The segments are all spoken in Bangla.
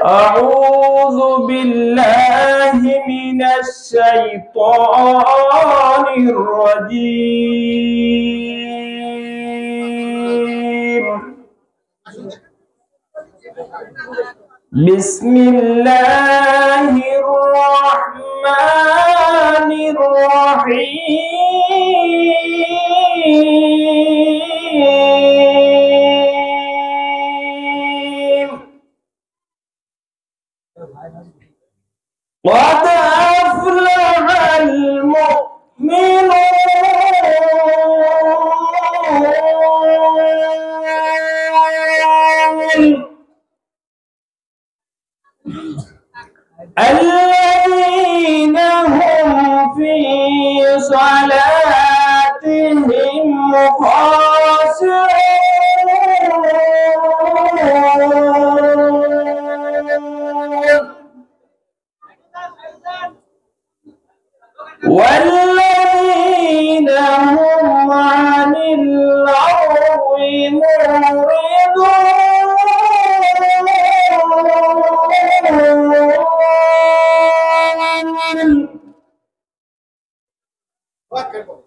أعوذ بالله من الشيطان الرجيم. بسم الله الرحمن الرحيم. قد أفلح المؤمنون الذين هم في صلاتهم خاشعون والذين هم عن اللغو معرضون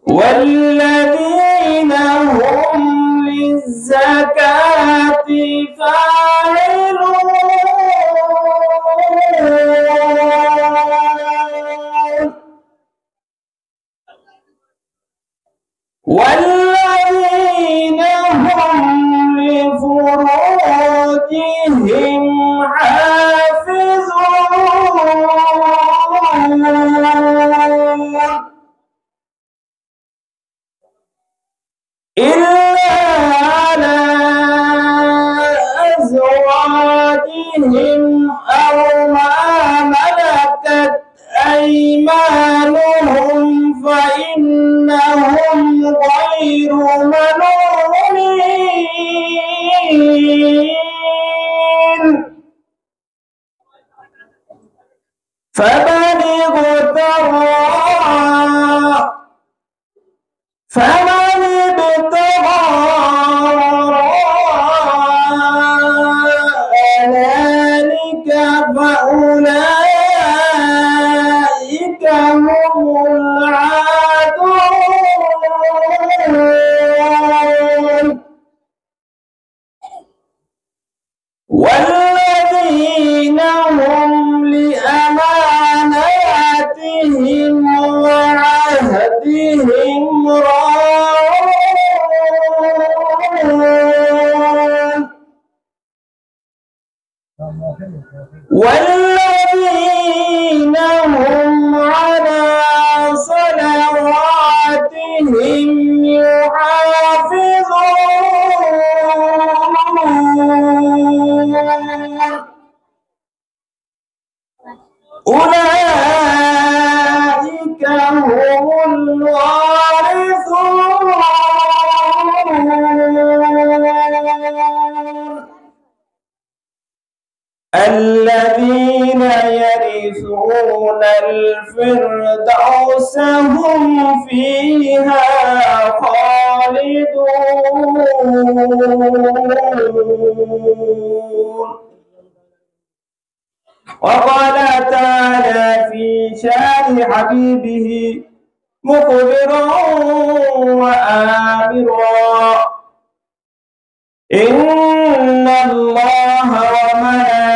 والذين هم للزكاة فاعلون والذين هم لفروجهم حافظون إلا على أزواجهم أو ما ملكت أيمانهم فإنهم غير ملومين فمن ابتغى ذلك فأولئك هم العادون والذين هم لأماناتهم وعهدهم راعون والذين هم على صلواتهم يحافظون أولئك هم الوارثون الذين يرثون الفردوس هم فيها خالدون. وقال تعالى في شان حبيبه مخبرا وآمرا إن الله وملائكته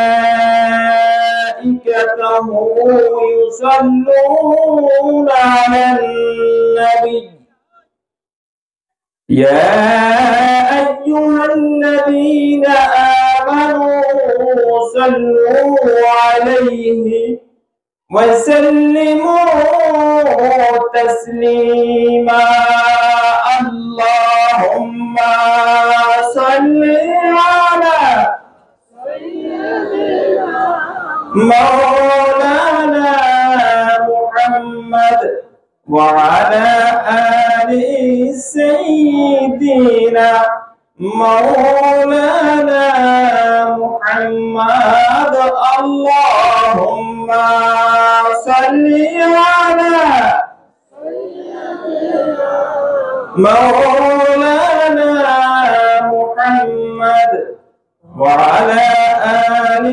يصلون على النبي يا أيها الذين آمنوا صلوا عليه وسلموا تسليما. اللهم صل على مولانا محمد وعلى آل سيدنا مولانا محمد. اللهم صل على مولانا محمد وعلى آل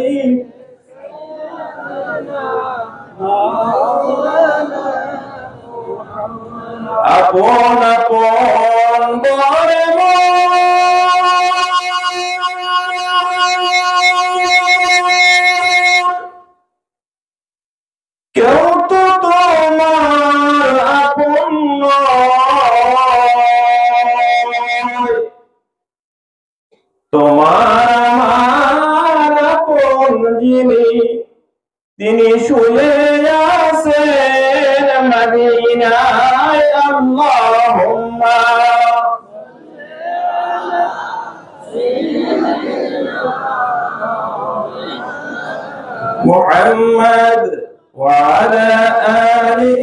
যিনি তিনি শুয়ে আছেন মদিনায় আল্লাহুম্মা মুহাম্মদ ওয়া আলা আলি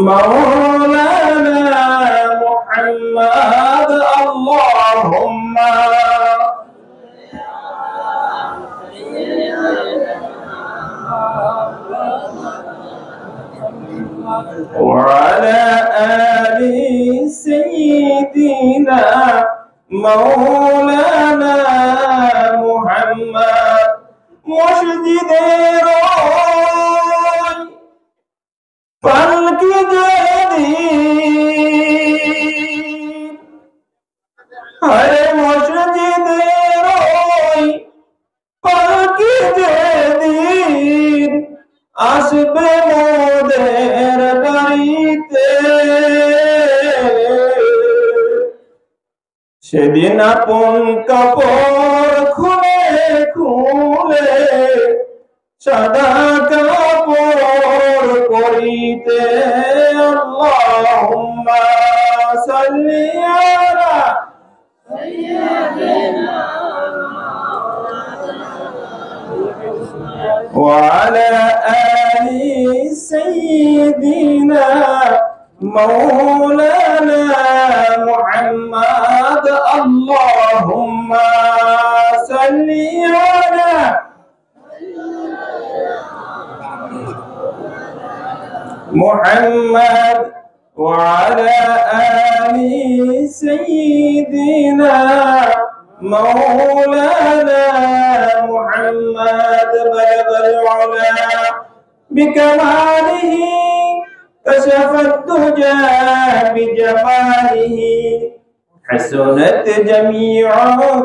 مولانا محمد اللهم وعلى آل سيدنا مولانا محمد مسجد পালকি যেদিন হরে মসজিদের পালকি যেদিন আসবে মোদের বাড়িতে সেদিন আপন কাপড় খুলে খুলে সাদা কাপড় পরিতে আল্লাহুম্মা সাল্লি আলা সাইয়্যিদিনা ওয়া আলা আলি সাইয়্যিদিনা মাওলানা মুহাম্মদ আল্লাহুম্মা সাল্লি আলা محمد وعلى آل سيدنا مولانا محمد بلغ العلا بكماله كشف الدجى بجماله حسنت جميع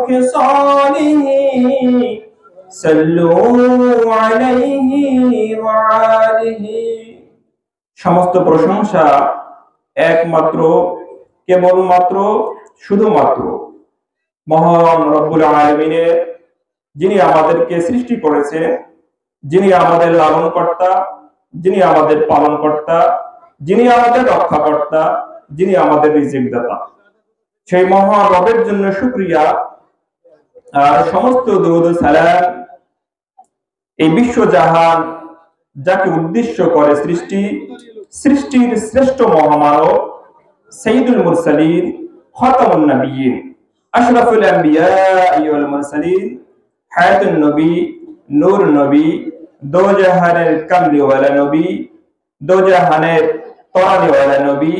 خصاله صلوا عليه وآله সমস্ত প্রশংসা একমাত্র কেবলমাত্র শুধুমাত্র মহান রব্বুল আলামিনের, যিনি আমাদেরকে সৃষ্টি করেছে, যিনি আমাদের লালনকর্তা, যিনি আমাদের পালনকর্তা, যিনি আমাদের রক্ষাকর্তা, যিনি আমাদের রিজিক দাতা। সেই মহান রবের জন্য শুকরিয়া আর সমস্ত দরুদ ও সালাম এই বিশ্বজাহান যাকে উদ্দেশ্য করে সৃষ্টির শ্রেষ্ঠ মহামানব সাইয়্যিদুল মুরসালিন খাতামুন নবিয়্যিন আশরাফুল আম্বিয়া ওয়াল মুরসালিন হায়াতুন নবী নূর নবী দোজাহানের কামলিওয়ালা নবী দোজাহানের তরানিওয়ালা নবী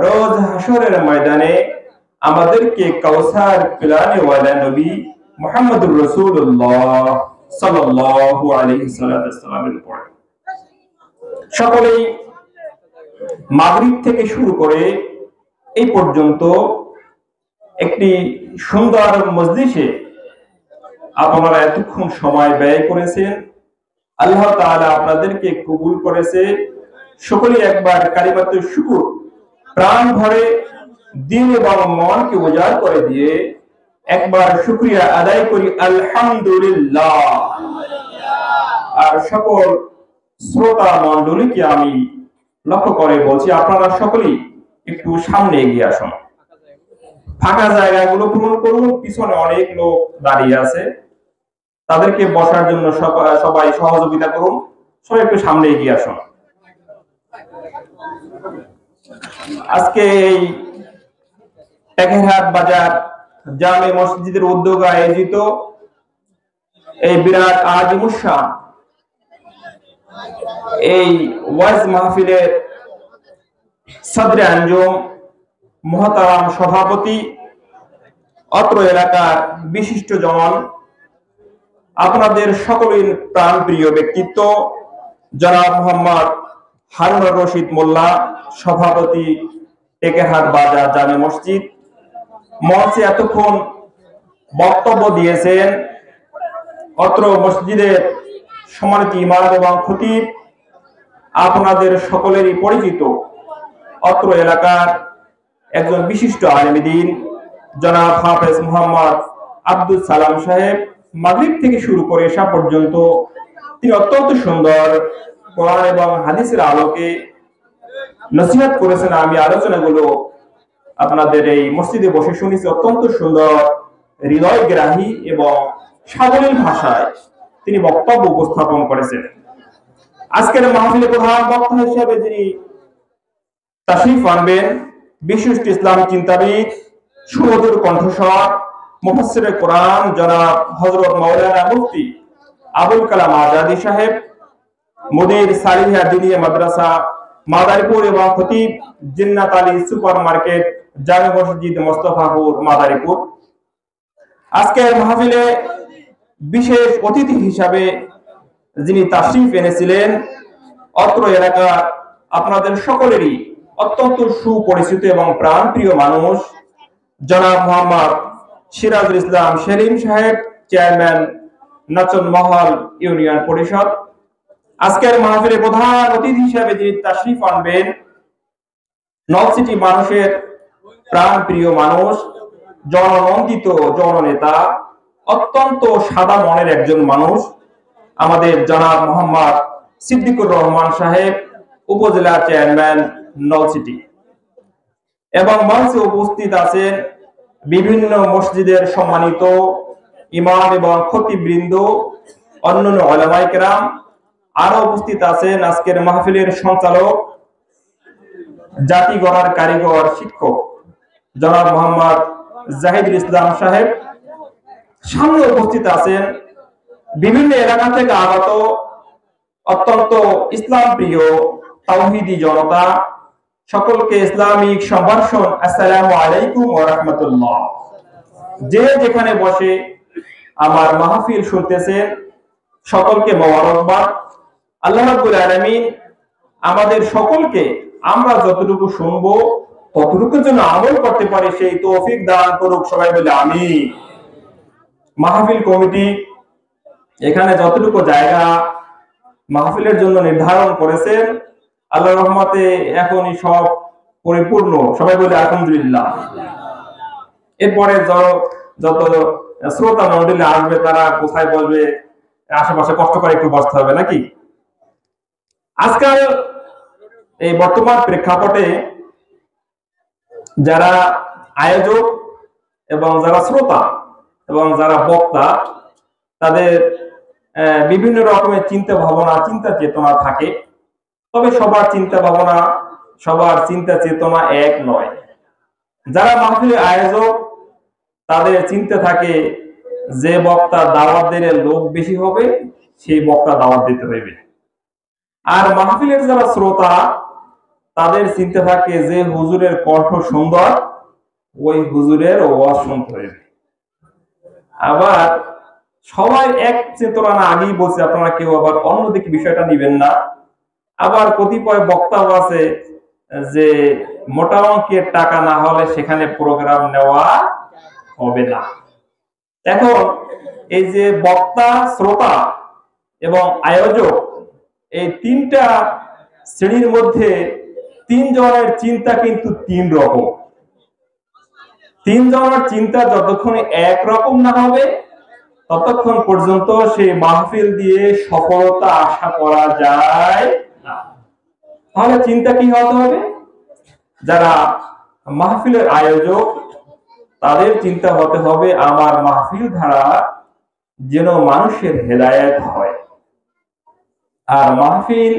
রোজ হাসরের ময়দানে আমাদেরকে কাউসার পিলানেওয়ালা নবী মুহাম্মদুর রাসূলুল্লাহ সাল্লাল্লাহু আলাইহি সাল্লামের উপর সকলেই মাগরিব থেকে শুরু করে এই পর্যন্ত একটি সুন্দর মজলিসে আপনারা এতক্ষণ সময় ব্যয় করেছেন। আল্লাহ তাআলা আপনাদেরকে কবুল করেছে। সকলেই একবার কালিমাতুশ শুকর প্রাণ ভরে দিল এবং মনকে উজাড় করে দিয়ে একবার শুকরিয়া আদায় করি আলহামদুলিল্লাহ। আর সকল শ্রোতা মণ্ডলীকে আমি লক্ষ্য করে বলছি, আপনারা সকলেই একটু সামনে এগিয়ে আসুন, ফাঁকা জায়গাগুলো পূরণ করুন। পিছনে অনেক লোক দাঁড়িয়ে আছে, তাদেরকে বসার জন্য সবাই সহযোগিতা করুন। সবাই একটু সামনে এগিয়ে আসুন। আজকে এই টেকেরহাট বাজার জামে মসজিদের উদ্যোগে আয়োজিত এই বিরাট আজিমুশান এই ওয়াজ মাহফিলের সদরে আঞ্জুম মহতারাম সভাপতি, অত্র এলাকার বিশিষ্ট জন, আপনাদের সকলের প্রাণপ্রিয় ব্যক্তিত্ব জনাব মোহাম্মদ হারুনুর রশিদ মোল্লা, সভাপতি টেকেরহাট বাজার জামে মসজিদ, মঞ্চে এতক্ষণ বক্তব্য দিয়েছেন অত্র মসজিদের সম্মানিত ইমাম এবং খতিব, আপনাদের সকলেরই পরিচিত অত্র এলাকার একজন বিশিষ্ট আলেম দ্বীন জনাব হাফেজ মোহাম্মদ আব্দুল সালাম সাহেব, মাগরিব থেকে শুরু করে এশা পর্যন্ত তিনি অত্যন্ত সুন্দর কোরআন এবং হাদিসের আলোকে নসিহত করেছেন। আমি আলোচনাগুলো আপনাদের এই মসজিদে বসে শুনেছি। অত্যন্ত সুন্দর, হৃদয়গ্রাহী এবং সাবলীল ভাষায় তিনি বক্তব্য উপস্থাপন করেছেন। আজকের মাহফিলে প্রধান বক্তা হিসেবে যিনি তাশরিফ আনবেন, বিশিষ্ট ইসলামী চিন্তাবিদ, সুমধুর কণ্ঠস্বর, মুফাসসিরে কোরআন জনাব হযরত মাওলানা মুফতি আবুল কালাম আজাদী সাহেব, মুদির সালিহা দিনিয়া মাদ্রাসা মাদারীপুর এবং খতিব জিন্নাত আলী সুপার মার্কেট জামে মসজিদ মোস্তফাপুর মাদারীপুর। আজকের মাহফিলে বিশেষ অতিথি হিসাবে যিনি তাশরিফ এনেছিলেন, অত্র এলাকা আপনাদের সকলেরই অত্যন্ত সুপরিচিত এবং প্রাণপ্রিয় মানুষ জনাব মোহাম্মদ সিরাজুল ইসলাম সেলিম সাহেব, চেয়ারম্যান নাচন মহল ইউনিয়ন পরিষদ। আজকের মাহফিলে প্রধান অতিথি হিসাবে যিনি তাশরিফ আনবেন, নলছিটি মানুষের প্রাণপ্রিয় মানুষ, জননন্দিত জননেতা, অত্যন্ত সাদা মনের একজন মানুষ, আমাদের জনাব মোহাম্মদ সিদ্দিকুর রহমান সাহেব, উপজেলা চেয়ারম্যান নলছিটি। এবং মঞ্চে উপস্থিত আছেন বিভিন্ন মসজিদের সম্মানিত ইমাম এবং খতিববৃন্দ, অন্যান্য উলামায়ে কেরাম। আরো উপস্থিত আছেন আজকের মাহফিলের সঞ্চালক, জাতি গড়ার কারিগর, শিক্ষক জনাব মোহাম্মদ জাহিদুল ইসলাম সাহেব। সামনে উপস্থিত আছেন বিভিন্ন এলাকা থেকে আগত অত্যন্ত ইসলাম প্রিয় তাওহীদি জনতা। সকলকে ইসলামিক সম্ভাষণ আসসালামু আলাইকুম ওয়া রাহমাতুল্লাহ। যে যেখানে বসে আমার মাহফিল শুনতেছেন, সকলকে মোবারকবাদ। আল্লাহ রাব্বুল আলামিন আমাদের সকলকে আমরা যতটুকু শুনবো ততটুকুর জন্য আমল করতে পারি সেই তৌফিক দান করুক। সবাই বলে আমিন। মাহফিল কমিটি এখানে যতটুকু জায়গা মাহফিলের জন্য নির্ধারণ করেছেন, আল্লাহর রহমতে এখনই সব পরিপূর্ণ। সবাই বলে আলহামদুলিল্লাহ। এরপরে যত শ্রোতা মণ্ডলী আসবে তারা কোথায় বলবে, আশেপাশে কষ্ট করে একটু বসতে হবে নাকি। আজকাল এই বর্তমান প্রেক্ষাপটে যারা আয়োজক এবং যারা শ্রোতা এবং যারা বক্তা, তাদের বিভিন্ন রকমের চিন্তা ভাবনা, চিন্তা চেতনা থাকে। তবে সবার চিন্তা ভাবনা, সবার চিন্তা চেতনা এক নয়। যারা মাহফিলের আয়োজক তাদের চিন্তা থাকে যে বক্তা দাওয়াত দিলে লোক বেশি হবে, সেই বক্তা দাওয়াত দিতে হইবে। আর মাহফিলের যারা শ্রোতা তাদের চিন্তা থাকে যে হুজুরের কণ্ঠ সুন্দর, ওই হুজুরের ওয়াজ শুনতে হইবে। আবার সবাই এক চেতনা না, আগেই বলছে, আপনারা কেউ আবার অন্যদিকে বিষয়টা নিবেন না। আবার কতিপয় বক্তাও আছে যে মোটা অঙ্কের টাকা না হলে সেখানে প্রোগ্রাম নেওয়া হবে না। এখন এই যে বক্তা, শ্রোতা এবং আয়োজক, এই তিনটা শ্রেণীর মধ্যে তিনজনের চিন্তা কিন্তু তিন রকম। তিনজনের চিন্তা যতক্ষণ একরকম না হবে ততক্ষণ পর্যন্ত সেই মাহফিল দিয়ে সফলতা আশা করা যায় না। তাহলে চিন্তা কি হতে হবে? যারা মাহফিলের আয়োজক তাদের চিন্তা হতে হবে আমার মাহফিল ধারা যেন মানুষের হেদায়েত হয়। আর মাহফিল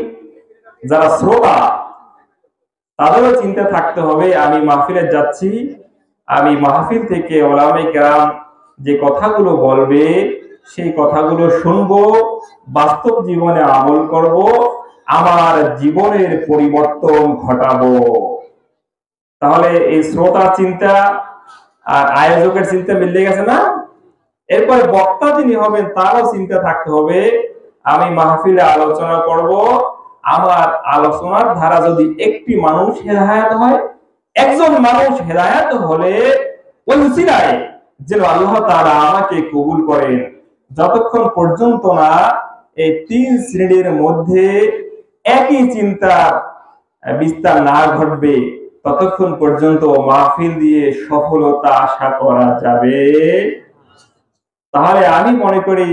যারা শ্রোতা তাদেরও চিন্তা থাকতে হবে আমি মাহফিলে যাচ্ছি, আমি মাহফিল থেকে উলামায়ে কেরাম যে কথাগুলো বলবে সেই কথাগুলো শুনবো, বাস্তব জীবনে আমল করব, আমার জীবনের পরিবর্তন ঘটাবো। তাহলে এই শ্রোতার চিন্তা আর আয়োজকের চিন্তা মিলে গেছে না? এরপরে বক্তা যিনি হবেন তারও চিন্তা থাকতে হবে আমি মাহফিলে আলোচনা করব, আমার আলোচনার ধারা যদি একটি মানুষ হেদায়েত হয়, একজন মানুষ হেদায়েত হলে ওই উসিলায় যেন আল্লাহ তাআলা আমাকে কবুল করেন। যতক্ষণ পর্যন্ত না এই তিন শ্রেণীর মধ্যে একই চিন্তা বিস্তার না ঘটবে ততক্ষণ পর্যন্ত মাহফিল দিয়ে সফলতা আশা করা যাবে তাহলে আমি মনে করি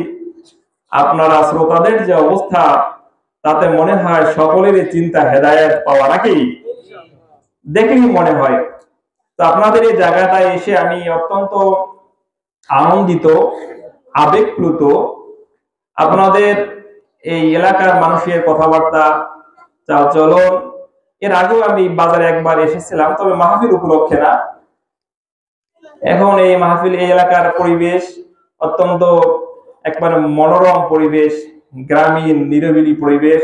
আপনারা শ্রোতাদের যে অবস্থা, তাতে মনে হয় সকলেরই চিন্তা হেদায়েত পাওয়া, নাকি? দেখেই মনে হয়। তো আপনাদের এই জায়গাটায় এসে আমি অত্যন্ত আনন্দিত, আবেগপ্লুত। আপনাদের এই এলাকার মানুষের কথাবার্তা, চালচলন, এর আগেও আমি বাজারে একবার এসেছিলাম, তবে মাহফিল উপলক্ষে না। এখন এই মাহফিল, এই এলাকার পরিবেশ অত্যন্ত একবারে মনোরম পরিবেশ, গ্রামীণ নিরিবিলি পরিবেশ,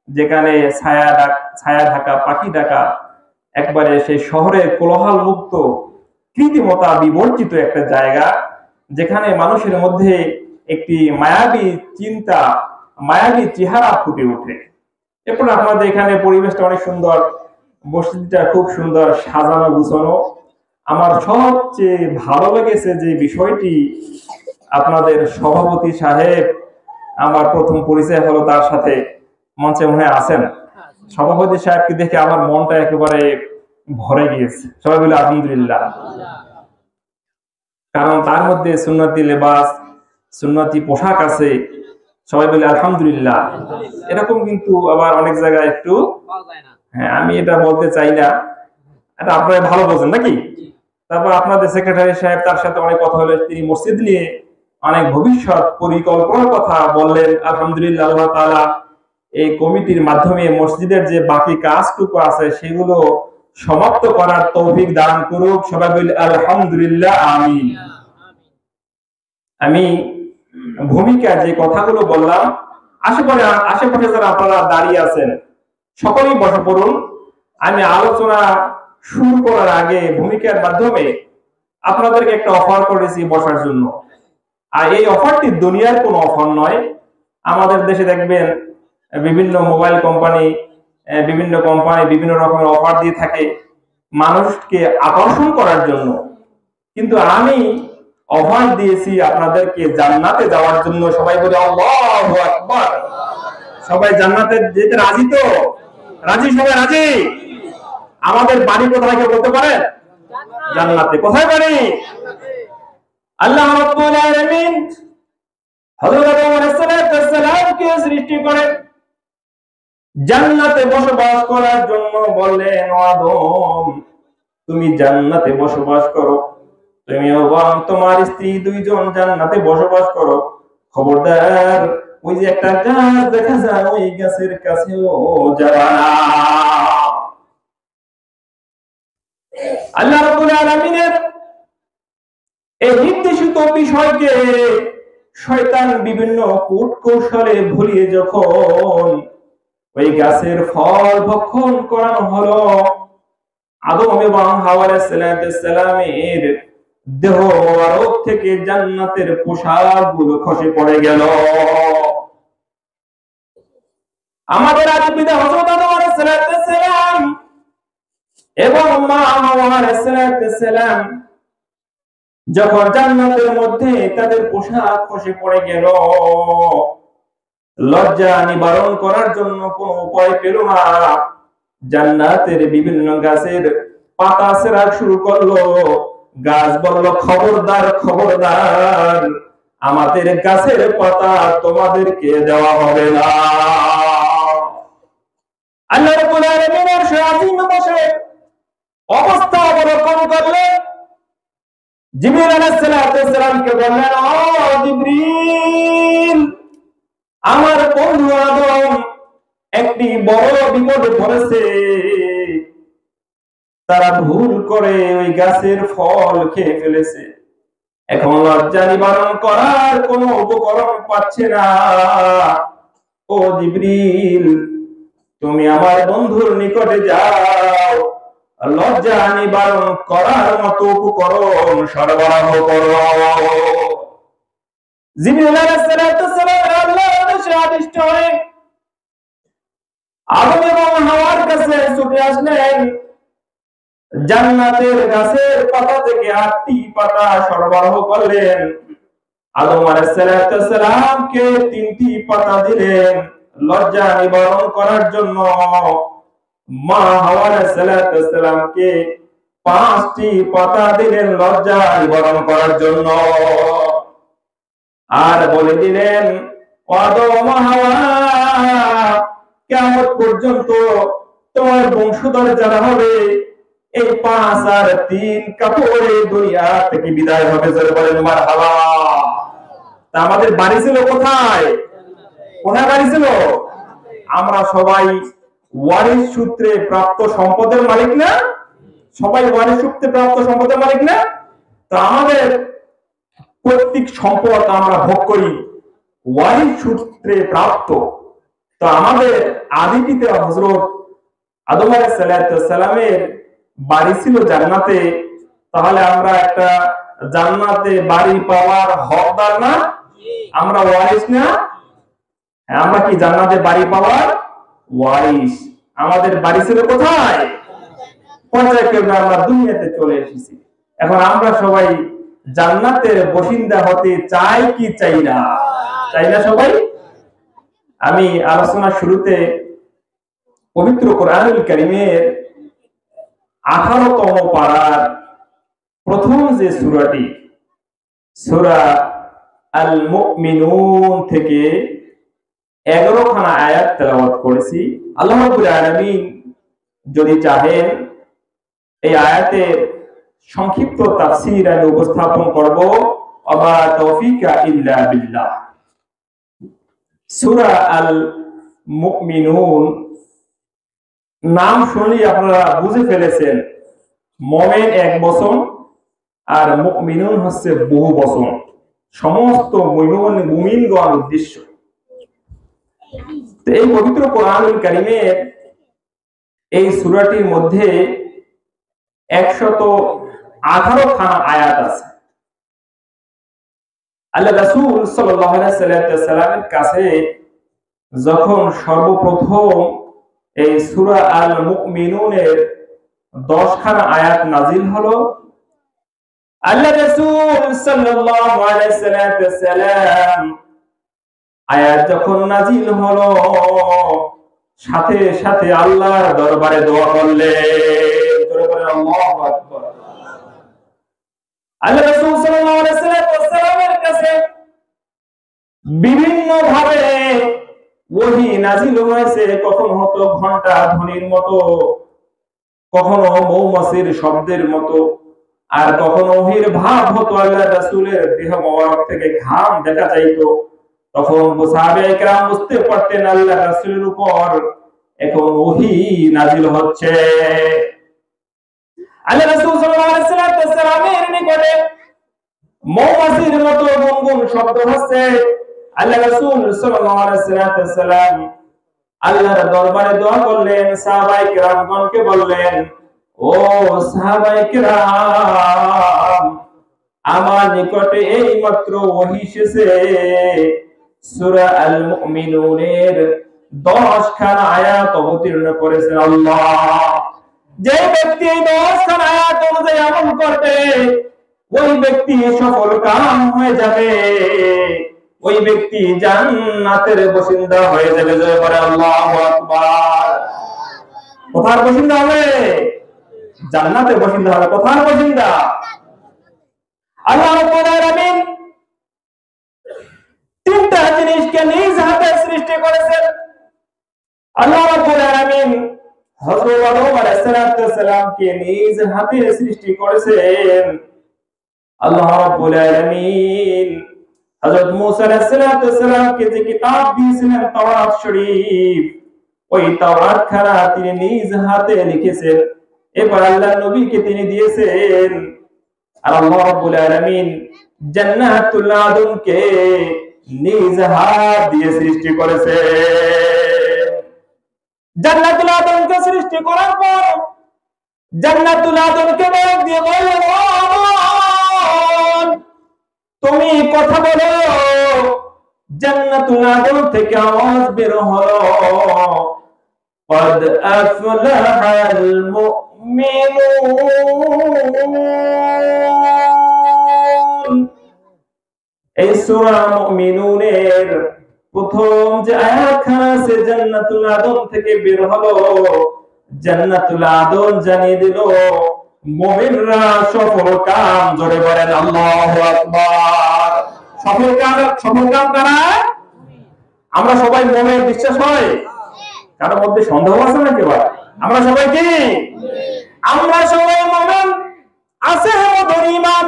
যেখানে ছায়া ঢাকা, পাখি ঢাকা, একবারে সেই শহরের কোলাহল মুক্ত, কৃত্রিমতা বিবর্জিত একটা জায়গা, যেখানে মানুষের মধ্যে একটি মায়াবী চিন্তা, মায়াবী চেহারা ফুটে ওঠে। এরপর আপনাদের এখানে পরিবেশটা অনেক সুন্দর, মসজিদটা খুব সুন্দর সাজানো গুছানো। আমার সবচেয়ে ভালো লেগেছে যে বিষয়টি, আপনাদের সভাপতি সাহেব, আমার প্রথম পরিচয় হলো তার সাথে, মঞ্চে মনে আছেন। সভাপতি সাহেবকে দেখে আমার মনটা একেবারে ভরে গিয়েছে। সবাই বলে আলহামদুলিল্লাহ। কারণ তার মধ্যে সুন্নতি লেবাস, সুন্নতি পোশাক আছে। সবাই বলে আলহামদুলিল্লাহ। এরকম কিন্তু আবার অনেক জায়গায় একটু, হ্যাঁ, আমি এটা বলতে চাই না, এটা আপনারা ভালো বোঝেন, নাকি? তারপর আপনাদের সেক্রেটারি সাহেব, তার সাথে অনেক কথা হলো, তিনি মসজিদ নিয়ে অনেক ভবিষ্যৎ পরিকল্পনার কথা বললেন। আলহামদুলিল্লাহ, আল্লাহ তাআলা এই কমিটির মাধ্যমে মসজিদের যে বাকি কাজটুকু আছে সেগুলো সমাপ্ত করার তৌফিক দান করুক। সবাই বলি আলহামদুলিল্লাহ, আমিন। আমি ভূমিকা যে কথাগুলো বললাম, আশেপাশে যারা আপনারা দাঁড়িয়ে আছেন সকলেই বসে পড়ুন। আমি আলোচনা শুরু করার আগে ভূমিকার মাধ্যমে আপনাদেরকে একটা অফার করেছি বসার জন্য। আর এই অফারটি দুনিয়ার কোনো অফার নয়। আমাদের দেশে দেখবেন বিভিন্ন মোবাইল কোম্পানি, বিভিন্ন রকমের অফার দিয়ে থাকে মানুষকে আকর্ষণ করার জন্য, কিন্তু আমি অফার দিয়েছি আপনাদেরকে জান্নাতে যাওয়ার জন্য। সবাই বলে আল্লাহু আকবার। সবাই জান্নাতে যেতে রাজি তো? রাজি? সবাই রাজি? আমাদের বাড়ি কোথায় কেউ বলতে পারেন? জান্নাতে। কোথায় বাড়ি? আল্লাহ রাব্বুল আলামিন হযরত আদম আলাইহিস সালামকে সৃষ্টি করে জান্নাতে বসবাস করার জন্য বললেন, ও আদম, তুমি জান্নাতে বসবাস করো, তুমি এবং তোমার স্ত্রী দুইজন জান্নাতে বসবাস করো। খবরদার ওই যে একটা গাছ দেখা যায়, ওই গাছের কাছেও যাবা না। আল্লাহ রাব্বুল আলামিনের এই নির্দেশিত বিষয়কে শয়তান বিভিন্ন কূট কৌশলে ভুলিয়ে যখন ওই গাছের ফল ভক্ষণ করানো হলো, আদম এবং হাওয়া আলাইহিস সালামের দেহ মোবারক থেকে জান্নাতের পোশাকগুলো খসে পড়ে গেল। আমাদের আদি পিতা হযরত আদম আলাইহিস সালাম এবং মা হাওয়া আলাইহিস সালাম যখন জান্নাতের মধ্যে তাদের পোশাক খসে পড়ে গেল, লজ্জা নিবারণ করার জন্য কোনো উপায় পেল না। জান্নাতের বিভিন্ন গাছের পাতা ছেঁড়া শুরু করলো। গাছ বলল, খবরদার খবরদার, আমাদের গাছের পাতা তোমাদেরকে দেওয়া হবে না। আল্লাহ রাব্বুল আলামিনের শাসন বসে অবস্থা অবলোকন করলেন। জিবরিল আলাইহিস সালামকে বললেন, ও জিবরিল, আমার বন্ধু আদম একটি বড় বিপদে পড়েছে। তারা ভুল করে ওই গাছের ফল খেয়ে ফেলেছে। এখন লজ্জা নিবারণ করার কোনো উপকরণ পাচ্ছে না। ও জিবরিল, তুমি আমার বন্ধুর নিকটে যাও, লজ্জা নিবারণ করার মতো উপকরণ সরবরাহ করো। জিবরিল আলাইহিস সালাম আল্লাহর আদেশে আদিষ্ট হয়ে আদম এবং হাওয়ার কাছে ছুটে আসলেন। জান্নাতের গাছের পাতা থেকে 8টি পাতা সরবরাহ করলেন। আদম আলাইহিস সালামকে 3টি পাতা দিলেন লজ্জা নিবারণ করার জন্য। মা হাওয়া আলাইহিস সালামকে 5টি পাতা দিলেন লজ্জা নিবারণ করার জন্য। আর বলে দিলেন আদম হাওয়া কিয়ামত পর্যন্ত তোমার বংশধর যারা হবে এই 5 আর 3 কাপড়ে দুনিয়া থেকে বিদায় হবে। জোরে বলেন মারহাবা। তা আমাদের বাড়ি ছিল কোথায়? কোথায় বাড়ি ছিল? আমরা সবাই ওয়ারিস সূত্রে প্রাপ্ত সম্পদের মালিক না? সবাই ওয়ারিস সূত্রে প্রাপ্ত সম্পদের মালিক না? তো আমাদের প্রত্যেক সম্পদ আমরা ভোগ করি ওয়ারিস সূত্রে প্রাপ্ত। তো আমাদের আদি পিতা হযরত আদম আলাইহিস সালামের বাড়ি ছিল জান্নাতে, তাহলে আমরা একটা জান্নাতে বাড়ি পাওয়ার হকদার না? আমরা ওয়ারিস না? আমরা কি জান্নাতে বাড়ি পাওয়ার ওয়ারিস? আমাদের বাড়ি ছিল কোথায়? পর্যায়ে আমরা দুনিয়াতে চলে এসেছি। এখন আমরা সবাই জান্নাতের বাসিন্দা হতে চাই কি চাই না? চাই না সবাই? আমি আলোচনার শুরুতে পবিত্র কোরআনুল কারীমের 18তম পারার প্রথম যে সূরাটি, সূরা আল মুমিনুন থেকে 11 খানা আয়াত তেলাওয়াত করেছি। আল্লাহ রাব্বুল আলামিন যদি চাহেন এই আয়াতের সংক্ষিপ্ত তাফসীর আমি উপস্থাপন করব। ওয়া তাওফীকা ইল্লা বিল্লাহ। সূরা আল মুমিনুন নাম শুনলেই আপনারা বুঝে ফেলেছেন মুমিন এক বচন আর মুমিনুন হচ্ছে বহু বচন, সমস্ত মুমিনগণ উদ্দেশ্য। তো এই পবিত্র কোরআনুল কারীমের এই সূরাটির মধ্যে 118 খানা আয়াত আছে। আল্লাহ রাসূল সাল্লাল্লাহু আলাইহি সাল্লামের কাছে যখন সর্বপ্রথম এই সূরা আল মুমিনুনের 10 খানা আয়াত নাজিল হলো, আল্লাহ রাসূল সাল্লাল্লাহু আলাইহি সাল্লাম আয়াত যখন নাজিল হলো সাথে সাথে আল্লাহর দরবারে দোয়া করলেন। জোরে বলেন আল্লাহু আকবার। আল্লাহ রাসূল সাল্লাল্লাহু আলাইহি সাল্লামের কাছে বিভিন্ন ভাবে ওহী নাজিল হয়েছে। কখনো হতো ঘন্টা ধ্বনির মতো, কখনো মৌমাছির শব্দের মতো, আর কখনো ওহীর ভাব হতো। আল্লাহ রাসূলের দেহ মোবারক থেকে ঘাম দেখা যাইতো। তখন সাহাবায়ে কেরাম বুঝতে পারতেন আল্লাহ রাসূলের উপর এখন ওহী নাজিল হচ্ছে। আল্লাহ রাসূল সাল্লাল্লাহু আলাইহি সাল্লামের নিকটে মৌমাছির মতো গুনগুন শব্দ হচ্ছে। আল্লাহ রাসূল সাল্লাল্লাহু আলাইহি সাল্লাম আল্লাহর দরবারে দোয়া করলেন, সাহাবায়ে কেরামগণকে বললেন, ও সাহাবায়ে কেরাম, আমার নিকটে এই মাত্র ওহী এসেছে। সূরা আল মুমিনুনের 10 খানা আয়াত অবতীর্ণ করেছেন আল্লাহ। যে ব্যক্তি এই 10 খানা আয়াত অনুযায়ী আমল করবে ওই ব্যক্তি সফল কাম হয়ে যাবে, ওই ব্যক্তি জান্নাতের বাসিন্দা হয়ে যাবে। জয় বলে আল্লাহু আকবার। কোথার বাসিন্দা হবে? জান্নাতের বাসিন্দা হবে। কোথার বাসিন্দা? আল্লাহ রাব্বুল আলামিন তিনটা জিনিসকে নিজ হাতে সৃষ্টি করেছেন। আল্লাহ রাব্বুল আলামিন হযরত আদম আলাইহিস সালামকে নিজ হাতে সৃষ্টি করেছেন। আল্লাহ রাব্বুল আলামিন হযরত মূসা আলাইহিস সালামকে যে কিতাব দিয়েছিলেন তাওরাত শরীফ, ওই তাওরাত খানা তিনি নিজ হাতে লিখেছেন। এবার আল্লাহর নবীকে তিনি দিয়েছেন। আর আল্লাহ রাব্বুল আলামিন জান্নাতুল আদনকে নিজ হাত দিয়ে সৃষ্টি করেছেন। জান্নাতুল আদনকে সৃষ্টি করার পর জান্নাতুল আদনকে ডাক দিয়ে বললেন, তুমি কথা বলো। জান্নাতুল আদন থেকে আওয়াজ বের হলো, قد أفلح المؤمنون। এই সূরা মুমিনুনের প্রথম যে আয়াতখানা আছে জান্নাতুল আদন থেকে বের হলো, জান্নাতুল আদন জানিয়ে দিল মুমিনরা সফল কাম। জোরে বলেন আল্লাহু আকবার। সফল কাম কারা? আমরা সবাই মনে বিশ্বাস হয়? কারোর মধ্যে সন্দেহ আছে নাকি? আমরা সবাই কি? আমরা সবাই মুমিন, আছে আমাদের ঈমান,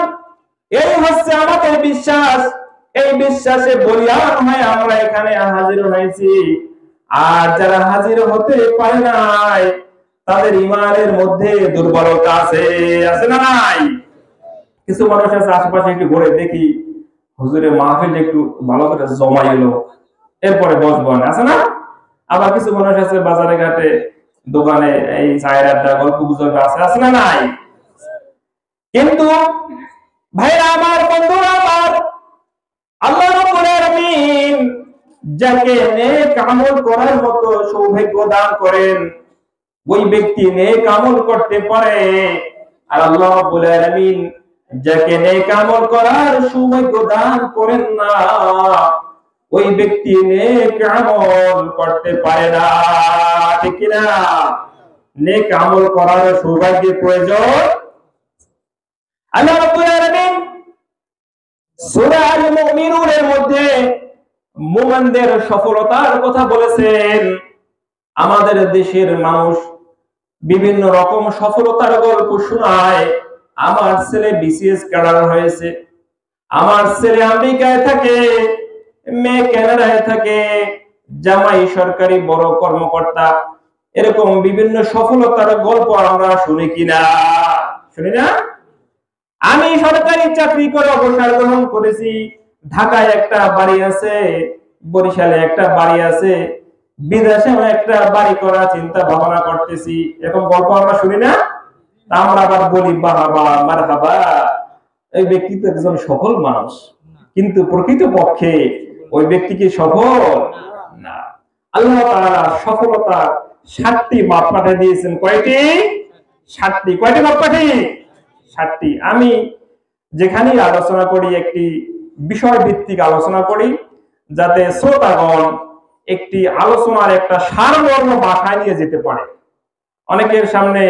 এই হচ্ছে আমাদের বিশ্বাস। এই বিশ্বাসে বলিয়ান হয়ে আমরা এখানে হাজির হয়েছি। আর যারা হাজির হতে পারে নাই তাদের ঈমানের মধ্যে দুর্বলতা আছে, আছে না নাই? কিছু মানুষ আছে আশেপাশে একটু ঘুরে দেখি হুজুরের মাহফিল একটু ভালো করে জমাইলো, এরপরে বসবো না, আছে না? আবার কিছু মানুষ আছে বাজারে ঘাটে দোকানে এই চায়ের আড্ডা গল্প গুজব আছে, আছে না নাই? কিন্তু ভাইরা আমার, বন্ধুরা আমার, আল্লাহ রাব্বুল আলামিন যাকে নেক আমল করার মতো সৌভাগ্য দান করেন, ওই ব্যক্তি নেক আমল করতে পারে। আর আল্লাহ রাব্বুল আলামিন যাকে নেক আমল করার সৌভাগ্য দান করেন না, ওই ব্যক্তি নেক আমল করতে পারে না। ঠিক কি না? নেক আমল করার সৌভাগ্যের প্রয়োজন। আল্লাহ রাব্বুল আলামিন সূরা আল মুমিনুনের মধ্যে মুমিনদের সফলতার কথা বলেছেন। আমাদের দেশের মানুষ বিভিন্ন রকম সফলতার গল্প শোনায়। আমার ছেলে বিসিএস ক্যাডার হয়েছে, আমার ছেলে আমেরিকায় থাকে, মেয়ে কানাডায় থাকে, জামাই সরকারি বড় কর্মকর্তা। এরকম বিভিন্ন সফলতার গল্প আমরা শুনি কিনা? শুনি না? আমি সরকারি চাকরি করে অবসর গ্রহণ করেছি, ঢাকায় একটা বাড়ি আছে, বরিশালে একটা বাড়ি আছে, বিদেশে একটা বাড়ি করার চিন্তা ভাবনা করতেছি। এরকম গল্প আমরা শুনি না? আমরা আবার বলি বাবা মারহাবা, এই ব্যক্তি তো একজন সফল মানুষ। কিন্তু প্রকৃত পক্ষে ওই ব্যক্তি কি সফল? না। আল্লাহ তাআলা সফলতা 7টি মাপকাঠি দিয়েছেন। কয়টি? 7টি। কয়টি মাপকাঠি? 7টি। আমি যেখানে আলোচনা করি একটি বিষয় ভিত্তিক আলোচনা করি, যাতে শ্রোতাগণ একটি আলোচনার একটা সারমর্ম বাসায় নিয়ে যেতে পারে। অনেকের সামনে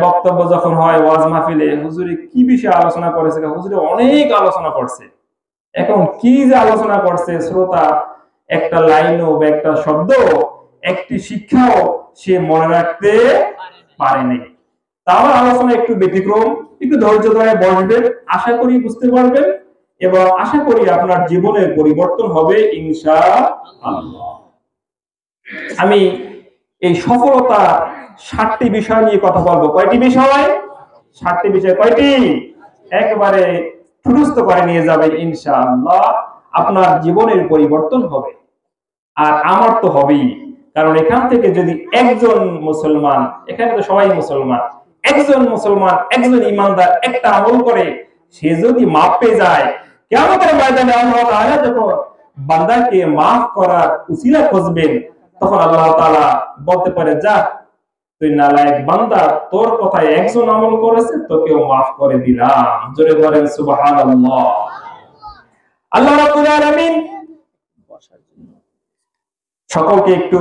বক্তব্য যখন হয় ওয়াজ মাহফিলে, হুজুরে কি বিষয়ে আলোচনা করেছে, হুজুরে অনেক আলোচনা করছে, এখন কি যে আলোচনা করছে শ্রোতা একটা লাইনও বা একটা শব্দ, একটি শিক্ষাও সে মনে রাখতে পারেনি। তাও আলোচনা একটু ব্যতিক্রম, একটু ধৈর্য ধরে বসবেন, আশা করি বুঝতে পারবেন এবং আশা করি আপনার জীবনের পরিবর্তন হবে ইনশাআল্লাহ। আমি এই সফলতা 7টি বিষয় নিয়ে কথা বলবো। কয়টি বিষয়? 7টি বিষয়। কয়টি? একবারে ঠুটস্থ করে নিয়ে যাবে ইনশাআল্লাহ। আপনার জীবনের পরিবর্তন হবে, আর আমার তো হবেই। কারণ এখান থেকে যদি একজন মুসলমান, এখানে তো সবাই মুসলমান, একজন মুসলমান, একজন ইমানদার একটা আমল করে সে যদি মাফ পেয়ে যায়, কিয়ামতের ময়দানে আল্লাহ তাআলা যখন বান্দাকে মাফ করার উসিলা খুঁজবেন, তখন আল্লাহ তাআলা বলতে পারে, যা তুই নালায়েক বান্দা, তোর কথায় একজন আমল করেছে, তোকেও মাফ করে দিলাম। জোরে বলেন সুবহানাল্লাহ। আল্লাহ রাব্বুল আলামিন সকলকে একটু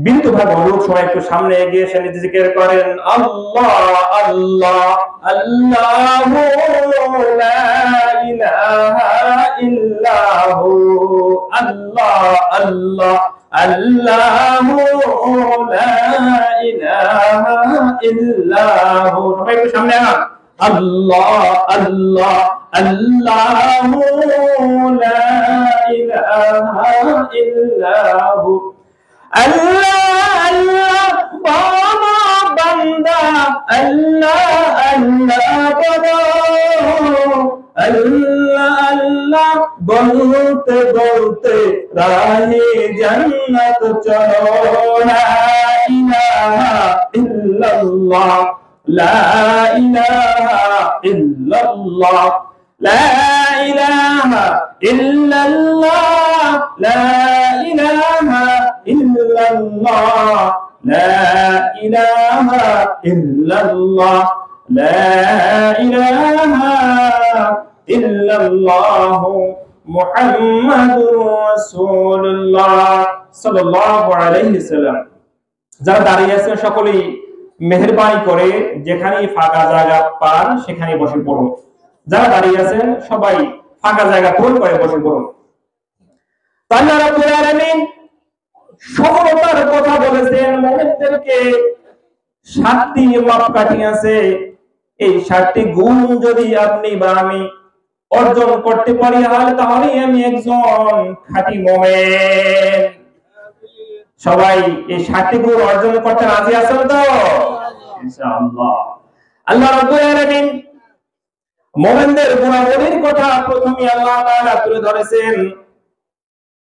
বিনীতভাবে অনুরোধ, সবাই একটু সামনে এগিয়ে এসে নিজে জিকির করেন, আল্লাহ আল্লাহ আল্লাহু লা ইলাহা ইল্লাহু, আল্লাহ আল্লাহ আল্লাহু লা ইলাহা ইল্লাহু। সবাই একটু সামনে আন, আল্লাহ আল্লাহ আল্লাহু লা ইলাহা ইল্লাহু, আল্লাহ আল্লাহ বলো বান্দা, আল্লাহ আল্লাহ বলো, আল্লাহ আল্লাহ বলতে বলতে রাহে জান্নাত চলো, লা ইলাহা ইল্লাল্লাহ লা ইলাহা ইল্লাল্লাহ লা ইলাহা ইল্লাল্লাহ লা ইলাহা ইল্লাল্লাহ লা ইলাহা ইল্লাল্লাহ লা ইলাহা ইল্লাল্লাহ মুহাম্মাদুর রাসূলুল্লাহ সাল্লাল্লাহু আলাইহি সাল্লাম। যারা দাঁড়িয়ে আছেন সকলেই মেহেরবানি করে যেখানে ফাঁকা জায়গা পান সেখানে বসে পড়ুন। যারা দাঁড়িয়ে আছেন সবাই ফাঁকা জায়গা পূরণ করে বসে পড়ুন। আল্লাহ রাব্বুল আলামিন সফলতার কথা বলেছেন, মুমিনদেরকে 7টি মাপকাঠি আছে। এই 7টি গুণ যদি আপনি বা আমি অর্জন করতে পারি তাহলে আমি একজন খাঁটি মুমিন। সবাই এই 7টি গুণ অর্জন করতে রাজি আছেন তো? ইনশাআল্লাহ। আল্লাহ রাব্বুল আলামিন মুমিনদের গুণাবলীর কথা প্রথমে আল্লাহ তাআলা তুলে ধরেছেন,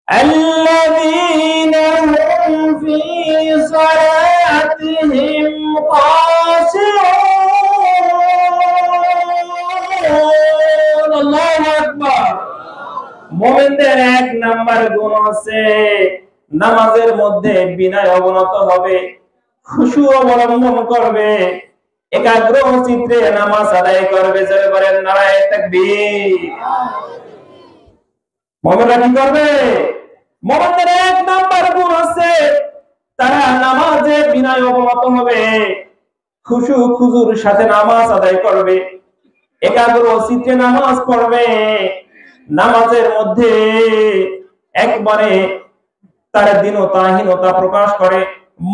الذين هم في صلاتهم خاشعون। আল্লাহু আকবার। মুমিনদের 1 নাম্বার গুণ আছে নামাজের মধ্যে বিনয় অবনত হবে, খুশু অবলম্বন করবে, একাগ্র চিত্তে নামাজ আদায় করবে। জোরে বলেন নারায়ে তাকবীর। মুমিনরা কি করবে? মুমিনদের 1 নাম্বার গুণ আছে তারা নামাজে বিনয় অবনত হবে, খুশু খুজুর সাথে নামাজ আদায় করবে, একাগ্র চিত্তে নামাজ পড়বে, নামাজের মধ্যে একবারে তার দীনতাহীনতা প্রকাশ করে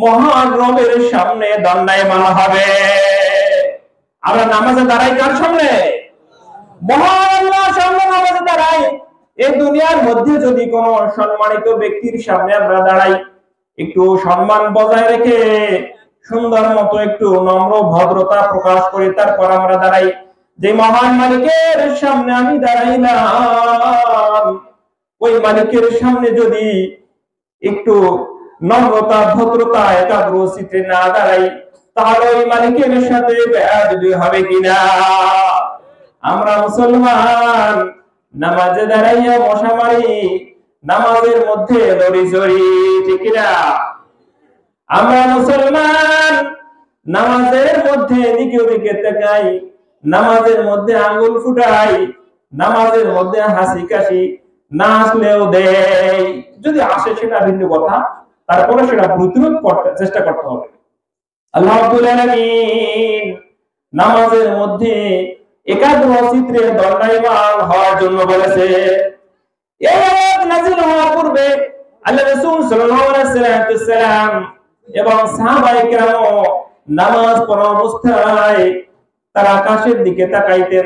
মহান রবের সামনে দণ্ডায়মান হবে। আমরা নামাজে দাঁড়াই কার সামনে? মহান আল্লাহর সামনে নামাজে দাঁড়াই। এই দুনিয়ার মধ্যে যদি কোনো সম্মানিত ব্যক্তির সামনে আমরা দাঁড়াই, একটু সম্মান বজায় রেখে সুন্দর মতো একটু নম্র ভদ্রতা প্রকাশ করে তারপর আমরা দাঁড়াই। যে মহান মালিকের সামনে আমি দাঁড়াইলাম, ওই মালিকের সামনে যদি একটু নম্রতা ভদ্রতা একাগ্র চিত্তে না দাঁড়াই তাহলে ওই মালিকের সাথে বেয়াদবি হবে কিনা? আমরা মুসলমান নামাজে দাঁড়াইয়া মশা মারি, নামাজের মধ্যে দড়ি জড়ি, ঠিক না? আমরা মুসলমান নামাজের মধ্যে এদিকে ওদিকে তাকাই, নামাজের মধ্যে আঙ্গুল ফুটাই, নামাজের মধ্যে হাসি কাশি, না আসলেও দেই। যদি আসে সেটা ভিন্ন কথা, তারপরে সেটা প্রতিরোধ করতে চেষ্টা করতে হবে। আল্লাহ রাব্বুল আলামিন নামাজের মধ্যে একাগ্র চিত্তে দণ্ডায়মান হওয়ার জন্য বলেছে। এই আয়াত নাযিল হওয়ার পূর্বে আল্লাহ রাসূল সাল্লাল্লাহু আলাইহি ওয়াসাল্লাম এবং সাহাবায়ে কেরাম নামাজ পড়া অবস্থায় তারা আকাশের দিকে তাকাইতেন।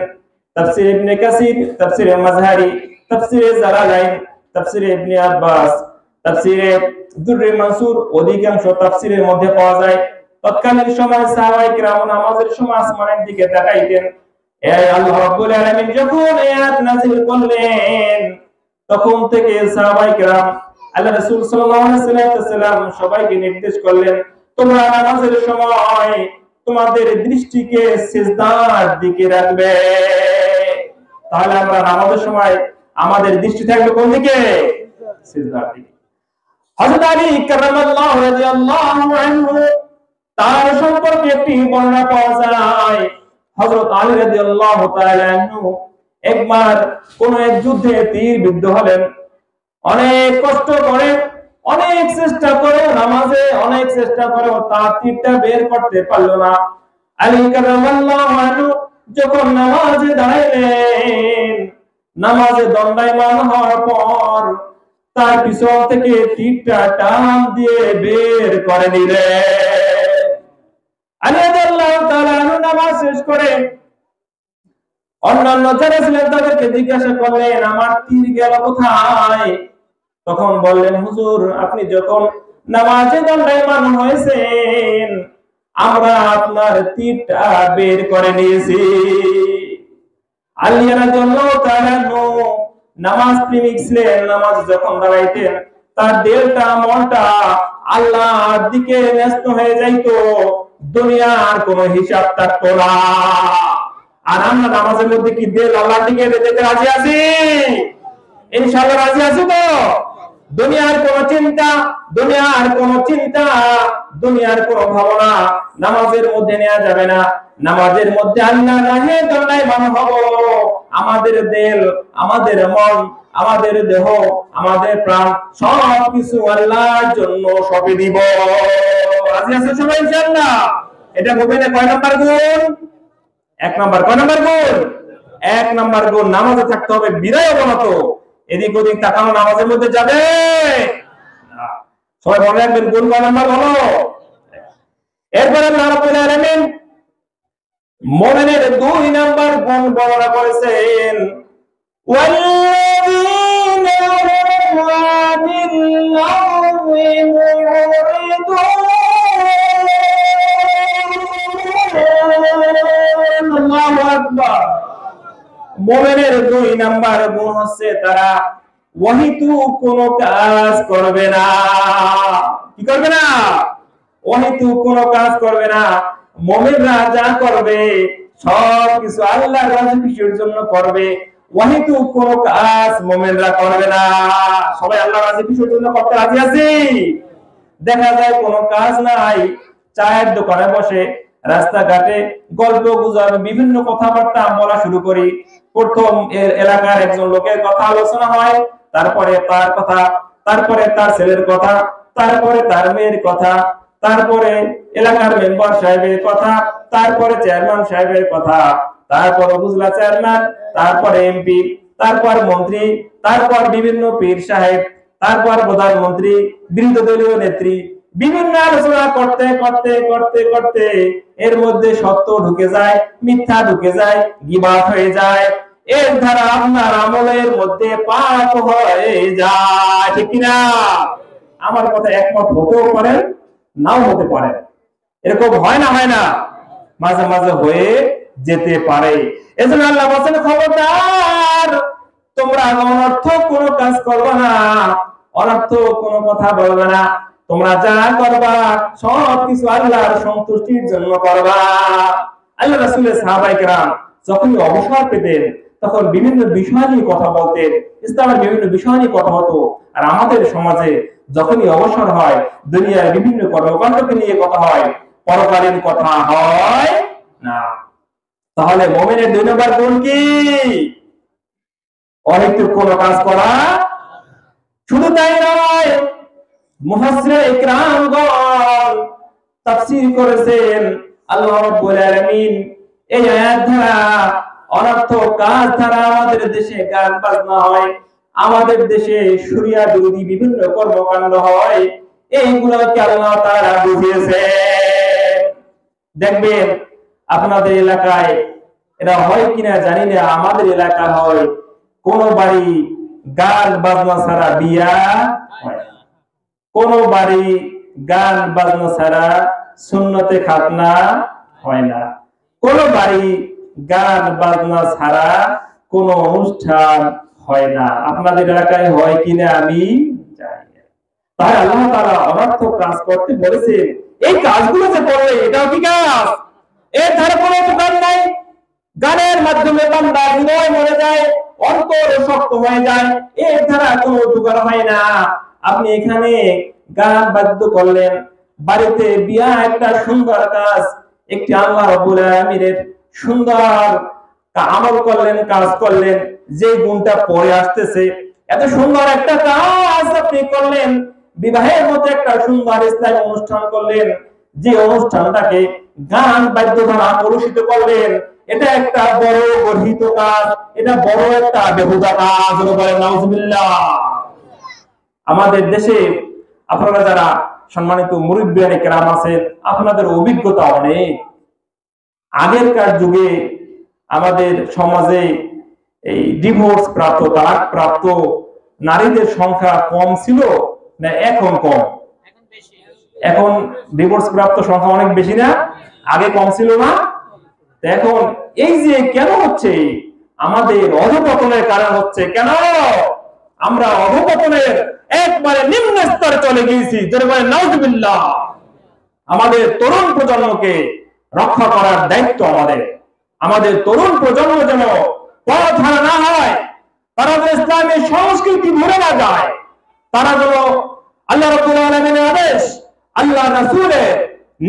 তাফসীর ইবনে কাসির, তাফসীর মাযহারি, তাফসীর জালালাইন, তাফসীর ইবনে আব্বাস, তাফসীর দুররে মানসুর অধিকাংশ তাফসীরের মধ্যে পাওয়া যায় তৎকালীন সময় সাহাবায়ে কেরাম নামাজের সময় আসমানের দিকে তাকাইতেন। এই আল্লাহ রাব্বুল আলামিন যখন আয়াত নাযিল করলেন তখন থেকে সাহাবায়ে কেরাম আল্লাহ রাসূল সাল্লাল্লাহু আলাইহি ওয়াসাল্লাম সবাইকে নির্দেশ করলেন, তোমরা নামাজের সময় তোমাদের দৃষ্টিকে সিজদার দিকে রাখবে। তাহলে আমরা নামাজের সময় আমাদের দৃষ্টি থাকবে কোন দিকে? সিজদার দিকে। হযরত আলী কারামাল্লাহু রাদিয়াল্লাহু আনহু তার সম্পর্কে একটি বর্ণনা পাওয়া যায়। হযরত আলী রাদিয়াল্লাহু তাআলা আনহু একবার কোন এক যুদ্ধে তীরবিদ্ধ হলেন। অনেক কষ্ট করে, অনেক চেষ্টা করে, নামাজে অনেক চেষ্টা করে তার তীরটা বের করতে পারল না। আলী কারামাল্লাহু আনহু যখন নামাজে দাঁড়াইলেন, নামাজে দণ্ডায়মান হওয়ার পর তার পিছন থেকে তীরটা টান দিয়ে বের করে নিলেন। আলী রাদিয়াল্লাহু তাআলা আনহু নামাজ শেষ করে অন্যান্য যারা ছিলেন তাদেরকে জিজ্ঞাসা করলেন, আমার তীর গেল কোথায়? তখন বললেন, হুজুর আপনি যখন নামাজে দণ্ডায়মান হয়েছেন আমরা আপনার তীরটা বের করে নিয়েছি। আলী রাদিয়াল্লাহু তাআলা নামাজ প্রেমিক ছিলেন। নামাজ যখন দাঁড়াইতেন তার দিলটা মনটা আল্লাহর দিকে ন্যস্ত হয়ে যাইতো, দুনিয়ার কোনো হিসাব থাকতো না। আর আমরা নামাজের মধ্যে কি দিল আল্লাহর দিকে যেতে রাজি আছি? ইনশাআল্লাহ রাজি আছি তো? দুনিয়ার কোন চিন্তা, দুনিয়ার কোন চিন্তা, দুনিয়ার কোন ভাবনা নামাজের মধ্যে নেওয়া যাবে না। নামাজের মধ্যে আল্লাহ রাহে দণ্ডায়মান হব। আমাদের দিল, আমাদের মন, আমাদের দেহ, আমাদের প্রাণ সবকিছু আল্লাহর জন্য সঁপে দিব। রাজি আছে সবাই ইনশাআল্লাহ? এটা মুমিনের কয় নাম্বার গুণ? 1 নাম্বার। কয় নাম্বার গুণ? এক নাম্বার গুণ নামাজে থাকতে হবে বিনয় অবনত। এদিক ওদিক তাকানো নামাজের মধ্যে যাবে না। সবাই মনে রাখবেন গুণ কয় নাম্বার হলো। এরপরে আল্লাহ রাব্বুল আলামিন মুমিনের 2 নাম্বার গুণ বর্ণনা করেছেন, ওয়াল্লাযীনা হুম আনিল লাগwi মুরিদুন। আল্লাহু আকবার। মুমিনের 2 নাম্বার গুণ হচ্ছে তারা ওয়াহিতুক কোনো কাজ করবে না। কি করবে না? ওয়াহিতুক কোনো কাজ করবে না। মুমিনরা যা করবে সব কিছু আল্লাহর রাজি খুশির জন্য করবে। ওয়াহিতুক কোনো কাজ মুমিনরা করবে না। সবাই আল্লাহর রাজি খুশির জন্য করতে রাজি আছি? দেখা যায় কোনো কাজ নাই, চায়ের দোকানে বসে রাস্তাঘাটে গল্প গুজব বিভিন্ন কথাবার্তা বলা শুরু করি। প্রথম এলাকার একজন লোকের কথা আলোচনা হয়, তারপরে তার কথা, তারপরে তার ছেলের কথা, তারপরে তার মেয়ের কথা, তারপরে এলাকার মেম্বার সাহেবের কথা, তারপরে চেয়ারম্যান সাহেবের কথা, তারপর উপজেলা চেয়ারম্যান, তারপরে এমপি, তারপর মন্ত্রী, তারপর বিভিন্ন পীর সাহেব, তারপর প্রধানমন্ত্রী, বিরোধী দলীয় নেত্রী, বিভিন্ন আলোচনা করতে করতে করতে করতে এর মধ্যে সত্য ঢুকে যায়, মিথ্যা ঢুকে যায়, গীবাত হয়ে যায়। এর দ্বারা আপনার আমলের মধ্যে পাপ হয়ে যায়। ঠিক কিনা? আমার কথা একমত হতেও পারেন, নাও হতে পারে। এরকম হয় না? হয় না? মাঝে মাঝে হয়ে যেতে পারে। এজন্য আল্লাহ বলেন, খবরদার তোমরা অনর্থক কোনো কাজ করবে না, অনর্থক কোনো কথা বলবে না। তোমরা যা করবা সব কিছু আল্লাহর সন্তুষ্টির জন্য করবা। আল্লাহ রাসূলের সাহাবায়ে কেরাম যখন অবসর পেতেন তখন বিভিন্ন বিষয় নিয়ে কথা বলতেন, ইসলামের বিভিন্ন বিষয় নিয়ে কথা হতো। আর আমাদের সমাজে যখনই অবসর হয় দুনিয়ার বিভিন্ন কর্মকাণ্ডকে নিয়ে কথা হয়, পরকালীন কথা হয় না। তাহলে মুমিনের 2 নম্বর গুণ কি? অহেতুক কোনো কাজ করা। শুধু তাই নয়, মুফাসসিরে ইকরামগণ তাফসীর করেছেন আল্লাহ রাব্বুল আলামিন এই আয়াত দ্বারা অনর্থক কাজ দ্বারা আমাদের দেশে গান বাজনা হয়, আমাদের দেশে শরিয়া বিরোধী বিভিন্ন কর্মকাণ্ড হয়, এইগুলোকে আল্লাহ তাআলা বুঝিয়েছেন। দেখবেন আপনাদের এলাকায় এটা হয় কিনা জানি না, আমাদের এলাকায় হয় কোন বাড়ি গান বাজনা ছাড়া বিয়া হয় না, কোন বাড়ি গান বাজনা ছাড়া সুন্নতে খাতনা হয় না, কোন বাড়ি গান বাজনা ছাড়া কোন অনুষ্ঠান হয় না। আপনাদের এলাকায় হয় কিনা আমি জানি না। তাই আল্লাহ তাআলা অনর্থক কাজ করতে বলেছেন। এই কাজগুলো যে করলে এটাও কি কাজ? এর ধারে কোনো উপকার নাই। গানের মাধ্যমে বান্দা হৃদয় মরে যায়, অন্তর শক্ত হয়ে যায়, এর দ্বারা কোনো উপকার হয় না। আপনি এখানে গান বাদ্য করলেন, বাড়িতে বিয়া একটা সুন্দর কাজ, একটি আল্লাহ রাব্বুল আলামিনের সুন্দর আমল করলেন, কাজ করলেন, যে গুণটা পরে আসতেছে, এত সুন্দর একটা কাজ আপনি করলেন, বিবাহের মতো একটা সুন্দর ইসলামী অনুষ্ঠান করলেন, যে অনুষ্ঠানটাকে গান বাদ্য দ্বারা কলুষিত করলেন, এটা একটা বড় গর্হিত কাজ, এটা বড় একটা বেহুদা কাজ। বলেন নাউজুবিল্লাহ। আমাদের দেশে আপনারা যারা সম্মানিত মুরব্বিয়ানে কেরাম আছেন, আপনাদের অভিজ্ঞতা অনেক। আগেরকার যুগে আমাদের সমাজে এই ডিভোর্স প্রাপ্ত, তালাক প্রাপ্ত নারীদের সংখ্যা কম ছিল না এখন কম? এখন ডিভোর্স প্রাপ্ত সংখ্যা অনেক বেশি না? আগে কম ছিল না? এখন এই যে কেন হচ্ছে? আমাদের অধঃপতনের কারণ হচ্ছে। কেন? আমরা অধঃপতনের একবারে নিম্ন স্তরে চলে গিয়েছি। যারা বলে নাউজুবিল্লাহ। আমাদের তরুণ প্রজন্মকে রক্ষা করার দায়িত্ব আমাদের। আমাদের তরুণ প্রজন্ম যেন পথ হারা না হয়, তারা যেন ইসলামের সংস্কৃতি ভুলে না যায়, তারা যেন আল্লাহ রাব্বুল আলামিনের আদেশ, আল্লাহ রাসূলের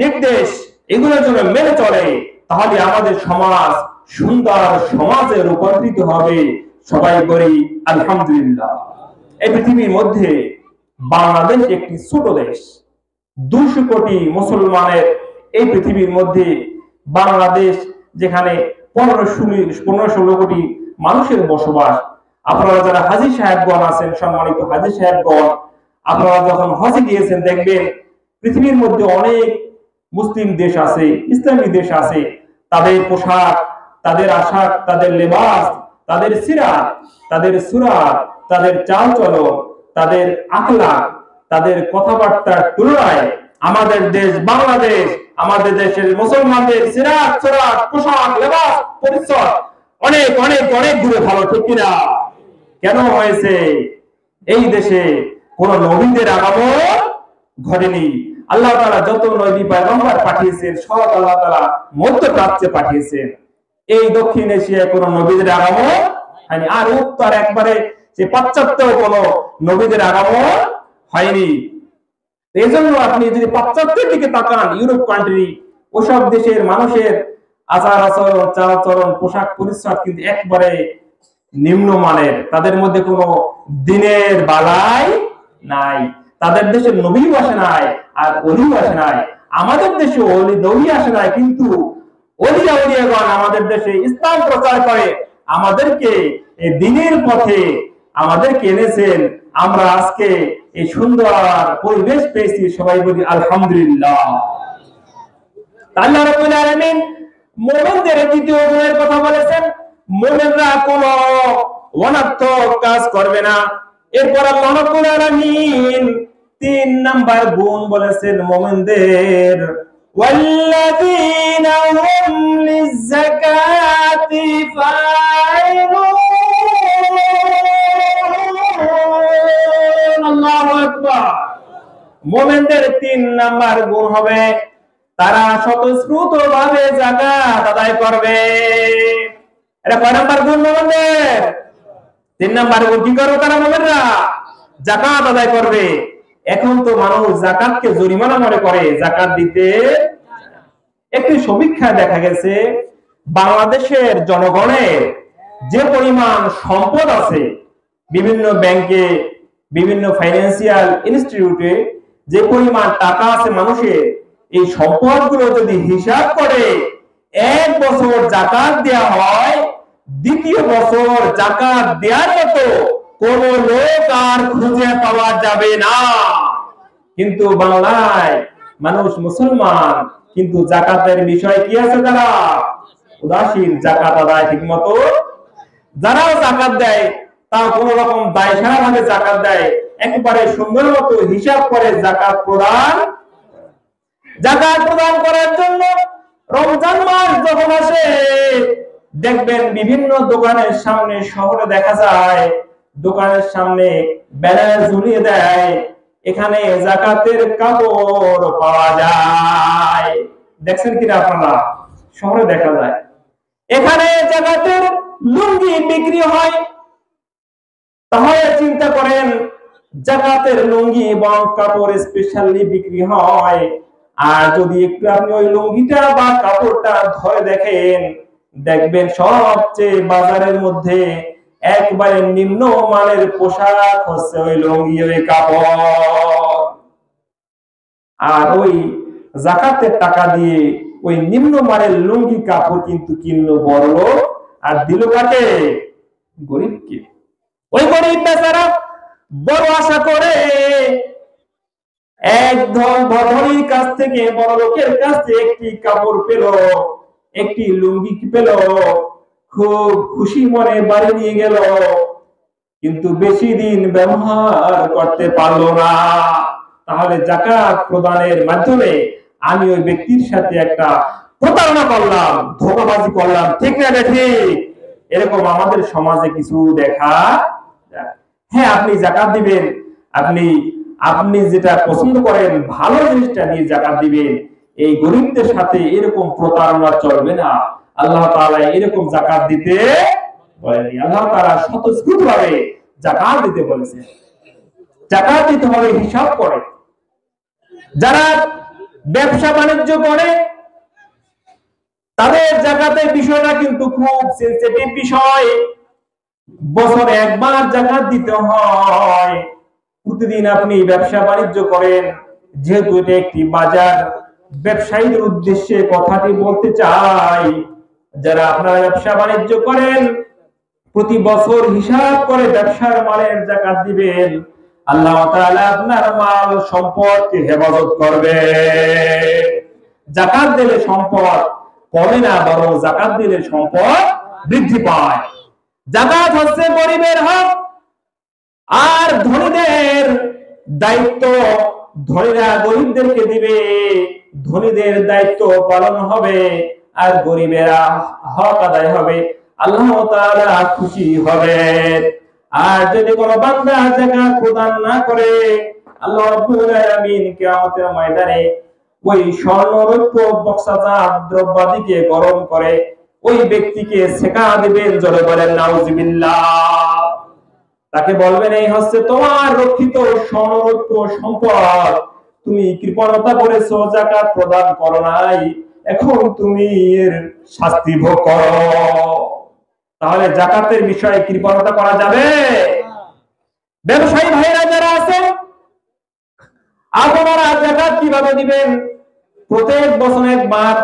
নির্দেশ এগুলোর জন্য মেনে চলে, তাহলে আমাদের সমাজ সুন্দর সমাজে রূপান্তরিত হবে। সবাই বলি আলহামদুলিল্লাহ। এই পৃথিবীর মধ্যে বাংলাদেশ একটি ছোট দেশ, 200 কোটি মুসলমানের এই পৃথিবীর মধ্যে বাংলাদেশ, যেখানে 15-16 কোটি মানুষের বসবাস। আপনারা যারা হাজী সাহেবগণ আছেন, সম্মানিত হাজী সাহেবগণ, আপনারা যখন হজে গিয়েছেন দেখবেন পৃথিবীর মধ্যে অনেক মুসলিম দেশ আছে, ইসলামী দেশ আছে, তাদের পোশাক, তাদের আশাক, তাদের লেবাস, তাদের সিরাত, তাদের সুরাত, তাদের চালচলন, তাদের আখলাক, তাদের কথাবার্তার তুলনায় আমাদের দেশ বাংলাদেশ, আমাদের দেশের মুসলমানদের সিরাত, সুরাত, পোশাক, লেবাস, পরিচয় অনেক অনেক অনেক দূরে ভালো, ঠিক কিনা? কেন হয়েছে? এই দেশে কোন নবীদের আগমন ঘটেনি। আল্লাহ তাআলা যত নবী পয়গম্বর পাঠিয়েছেন সব আল্লাহ তাআলা মধ্যপ্রাচ্যে পাঠিয়েছেন। এই দক্ষিণ এশিয়ায় কোন নবীদের আগমন হয়নি। আর উত্তর একবারে যে পাশ্চাত্য কোন নবীদের আগমন হয়নি। এই জন্য আপনি যদি পাশ্চাত্যের দিকে তাকান, ইউরোপ কান্ট্রি, ওসব দেশের মানুষের আচার আচরণ, চালচলন, পোশাক পরিচ্ছদ কিন্তু একবারে নিম্নমানের। তাদের মধ্যে কোনো দিনের বালাই নাই। তাদের দেশে নবী আসে নাই আর ওলি আসে নাই। আমাদের দেশে ওলি নবী আসে নাই, কিন্তু ওলিয়া ওলিয়াগণ আমাদের দেশে ইসলাম প্রচার করে আমাদেরকে এই দিনের পথে আমাদেরকে এনেছেন। আমরা আজকে এই সুন্দর পরিবেশ পেয়েছি, সবাই বলি আলহামদুলিল্লাহ। আল্লাহ রাব্বুল আলামিন মুমিনদের দ্বিতীয় গুণের কথা বলেছেন, মুমিনরা কোনো অনর্থক কাজ করবে না। এরপর আল্লাহ রাব্বুল আলামিন 3 নাম্বার গুণ বলেছেন মুমিনদের, ওয়াল্লাযীনা হুম লিয-যাকাতি ফাইলুন। আল্লাহু আকবার। মুমিনদের 3 নাম্বার গুণ হবে তারা স্বতঃস্ফূর্তভাবে যাকাত আদায় করবে। এটা কয় নাম্বার গুণ মুমিনদের? 3 নাম্বার গুণ। কি করবে তারা? মুমিনরা যাকাত আদায় করবে। এখন তো মানুষ যাকাতকে জরিমানা মনে করে, যাকাত দিতে। একটি সমীক্ষায় দেখা গেছে বাংলাদেশের জনগণের যে পরিমাণ সম্পদ আছে, বিভিন্ন ব্যাংকে, বিভিন্ন ফাইন্যান্সিয়াল ইনস্টিটিউটে যে পরিমাণ টাকা আছে মানুষের, এই সম্পদগুলো যদি হিসাব করে 1 বছর যাকাত দেওয়া হয়, দ্বিতীয় বছর যাকাত দেওয়ার মতো কোন লোক আর খুঁজে পাওয়া যাবে না। কিন্তু বাংলায় মানুষ মুসলমান, কিন্তু যাকাতের বিষয় কি আছে? তারা উদাসীন। যাকাত আদায় ঠিক মতো, যারা যাকাত দেয় তাও কোন রকম দায়সারা ভাবে যাকাত দেয়, একেবারে সুন্দর মতো হিসাব করে যাকাত প্রদান। যাকাত প্রদান করার জন্য রমজান মাস যখন আসে দেখবেন বিভিন্ন দোকানের সামনে, শহরে দেখা যায় দোকানের সামনে ব্যানার ঝুলিয়ে দেয়, এখানে যাকাতের কাপড় পাওয়া যায়। দেখছেন কিনা আপনারা? শহরে দেখা যায় এখানে যাকাতের লুঙ্গি বিক্রি হয়। তাহলে চিন্তা করেন, যাকাতের লুঙ্গি এবং কাপড় স্পেশালি বিক্রি হয়। আর যদি একটু আপনি ওই লুঙ্গিটা বা কাপড়টা ধরে দেখেন, দেখবেন সবচেয়ে বাজারের মধ্যে একবারে নিম্ন মানের পোশাক হচ্ছে ওই লুঙ্গি, ওই কাপড়। আর ওই যাকাতের টাকা দিয়ে ওই নিম্ন মানের লুঙ্গি কাপড় কিন্তু কিনলো বড় লোক, আর দিল কাকে? গরিবকে। ওই গরিব বেচারা বড় আশা করে একদম ধনীর কাছ থেকে, বড় লোকের কাছ থেকে একটি কাপড় পেল, একটি লুঙ্গি পেল, খুব খুশি মনে বাড়ি নিয়ে গেল, কিন্তু বেশি দিন ব্যবহার করতে পারলো না। তাহলে যাকাত প্রদানের মাধ্যমে আমি ওই ব্যক্তির সাথে একটা প্রতারণা করলাম, ধোঁকাবাজি করলাম, ঠিক না? ঠিক এরকম আমাদের সমাজে কিছু দেখা যায়। হ্যাঁ, আপনি যাকাত দিবেন, আপনি যেটা পছন্দ করেন ভালো জিনিসটা নিয়ে যাকাত দিবেন। এই গরিবদের সাথে এরকম প্রতারণা চলবে না। আল্লাহ তাআলা এরকম যাকাত দিতে বলেনি। আল্লাহ তাআলা স্বতঃস্ফূর্তভাবে যাকাত দিতে বলেছেন। যাকাত দিতে হবে হিসাব করে। যারা ব্যবসা বাণিজ্য করে তাদের যাকাতের বিষয়টা কিন্তু খুব সেনসিটিভ বিষয়। বছরে একবার যাকাত দিতে হয়। প্রতিদিন আপনি ব্যবসা বাণিজ্য করেন, যেহেতু এটা একটি বাজার, ব্যবসায়ীদের উদ্দেশ্যে কথাটি বলতে চাই, যারা আপনারা ব্যবসা বাণিজ্য করেন, প্রতি বছর হিসাব করে ব্যবসার মালের যাকাত দিবেন, আল্লাহ তাআলা আপনার মাল সম্পদকে হেফাজত করবে। যাকাত দিলে সম্পদ কমে না, বরং যাকাত দিলে সম্পদ বৃদ্ধি পায়। যাকাত হচ্ছে গরিবের হক, আর ধনীদের দায়িত্ব, ধনীরা গরিবদেরকে দিবে, ধনীদের দায়িত্ব পালন হবে, আর গরিবেরা হক আদায় হবে, আল্লাহ তাআলা খুশি হবেন। আর যদি কোনো বান্দা যাকাত প্রদান না করে, আল্লাহ রাব্বুল আলামিন কিয়ামতের ময়দানে ওই স্বর্ণ রৌপ্য বক্সাজাত দ্রব্যাদিকে গরম করে ওই ব্যক্তিকে সেকা দিবেন। জোরে বলেন নাউজুবিল্লাহ। তাকে বলবেন, এই হচ্ছে তোমার রক্ষিত স্বর্ণ রৌপ্য সম্পদ, তুমি কৃপণতা করেছো, যাকাত প্রদান করো নাই, এখন তুমি এর শাস্তি ভোগ করো। তাহলে যাকাতের বিষয়ে কৃপণতা করা যাবে? ব্যবসায়ী ভাইরা যারা আছেন, আপনারা যাকাত কিভাবে দিবেন? প্রত্যেক বছর একবার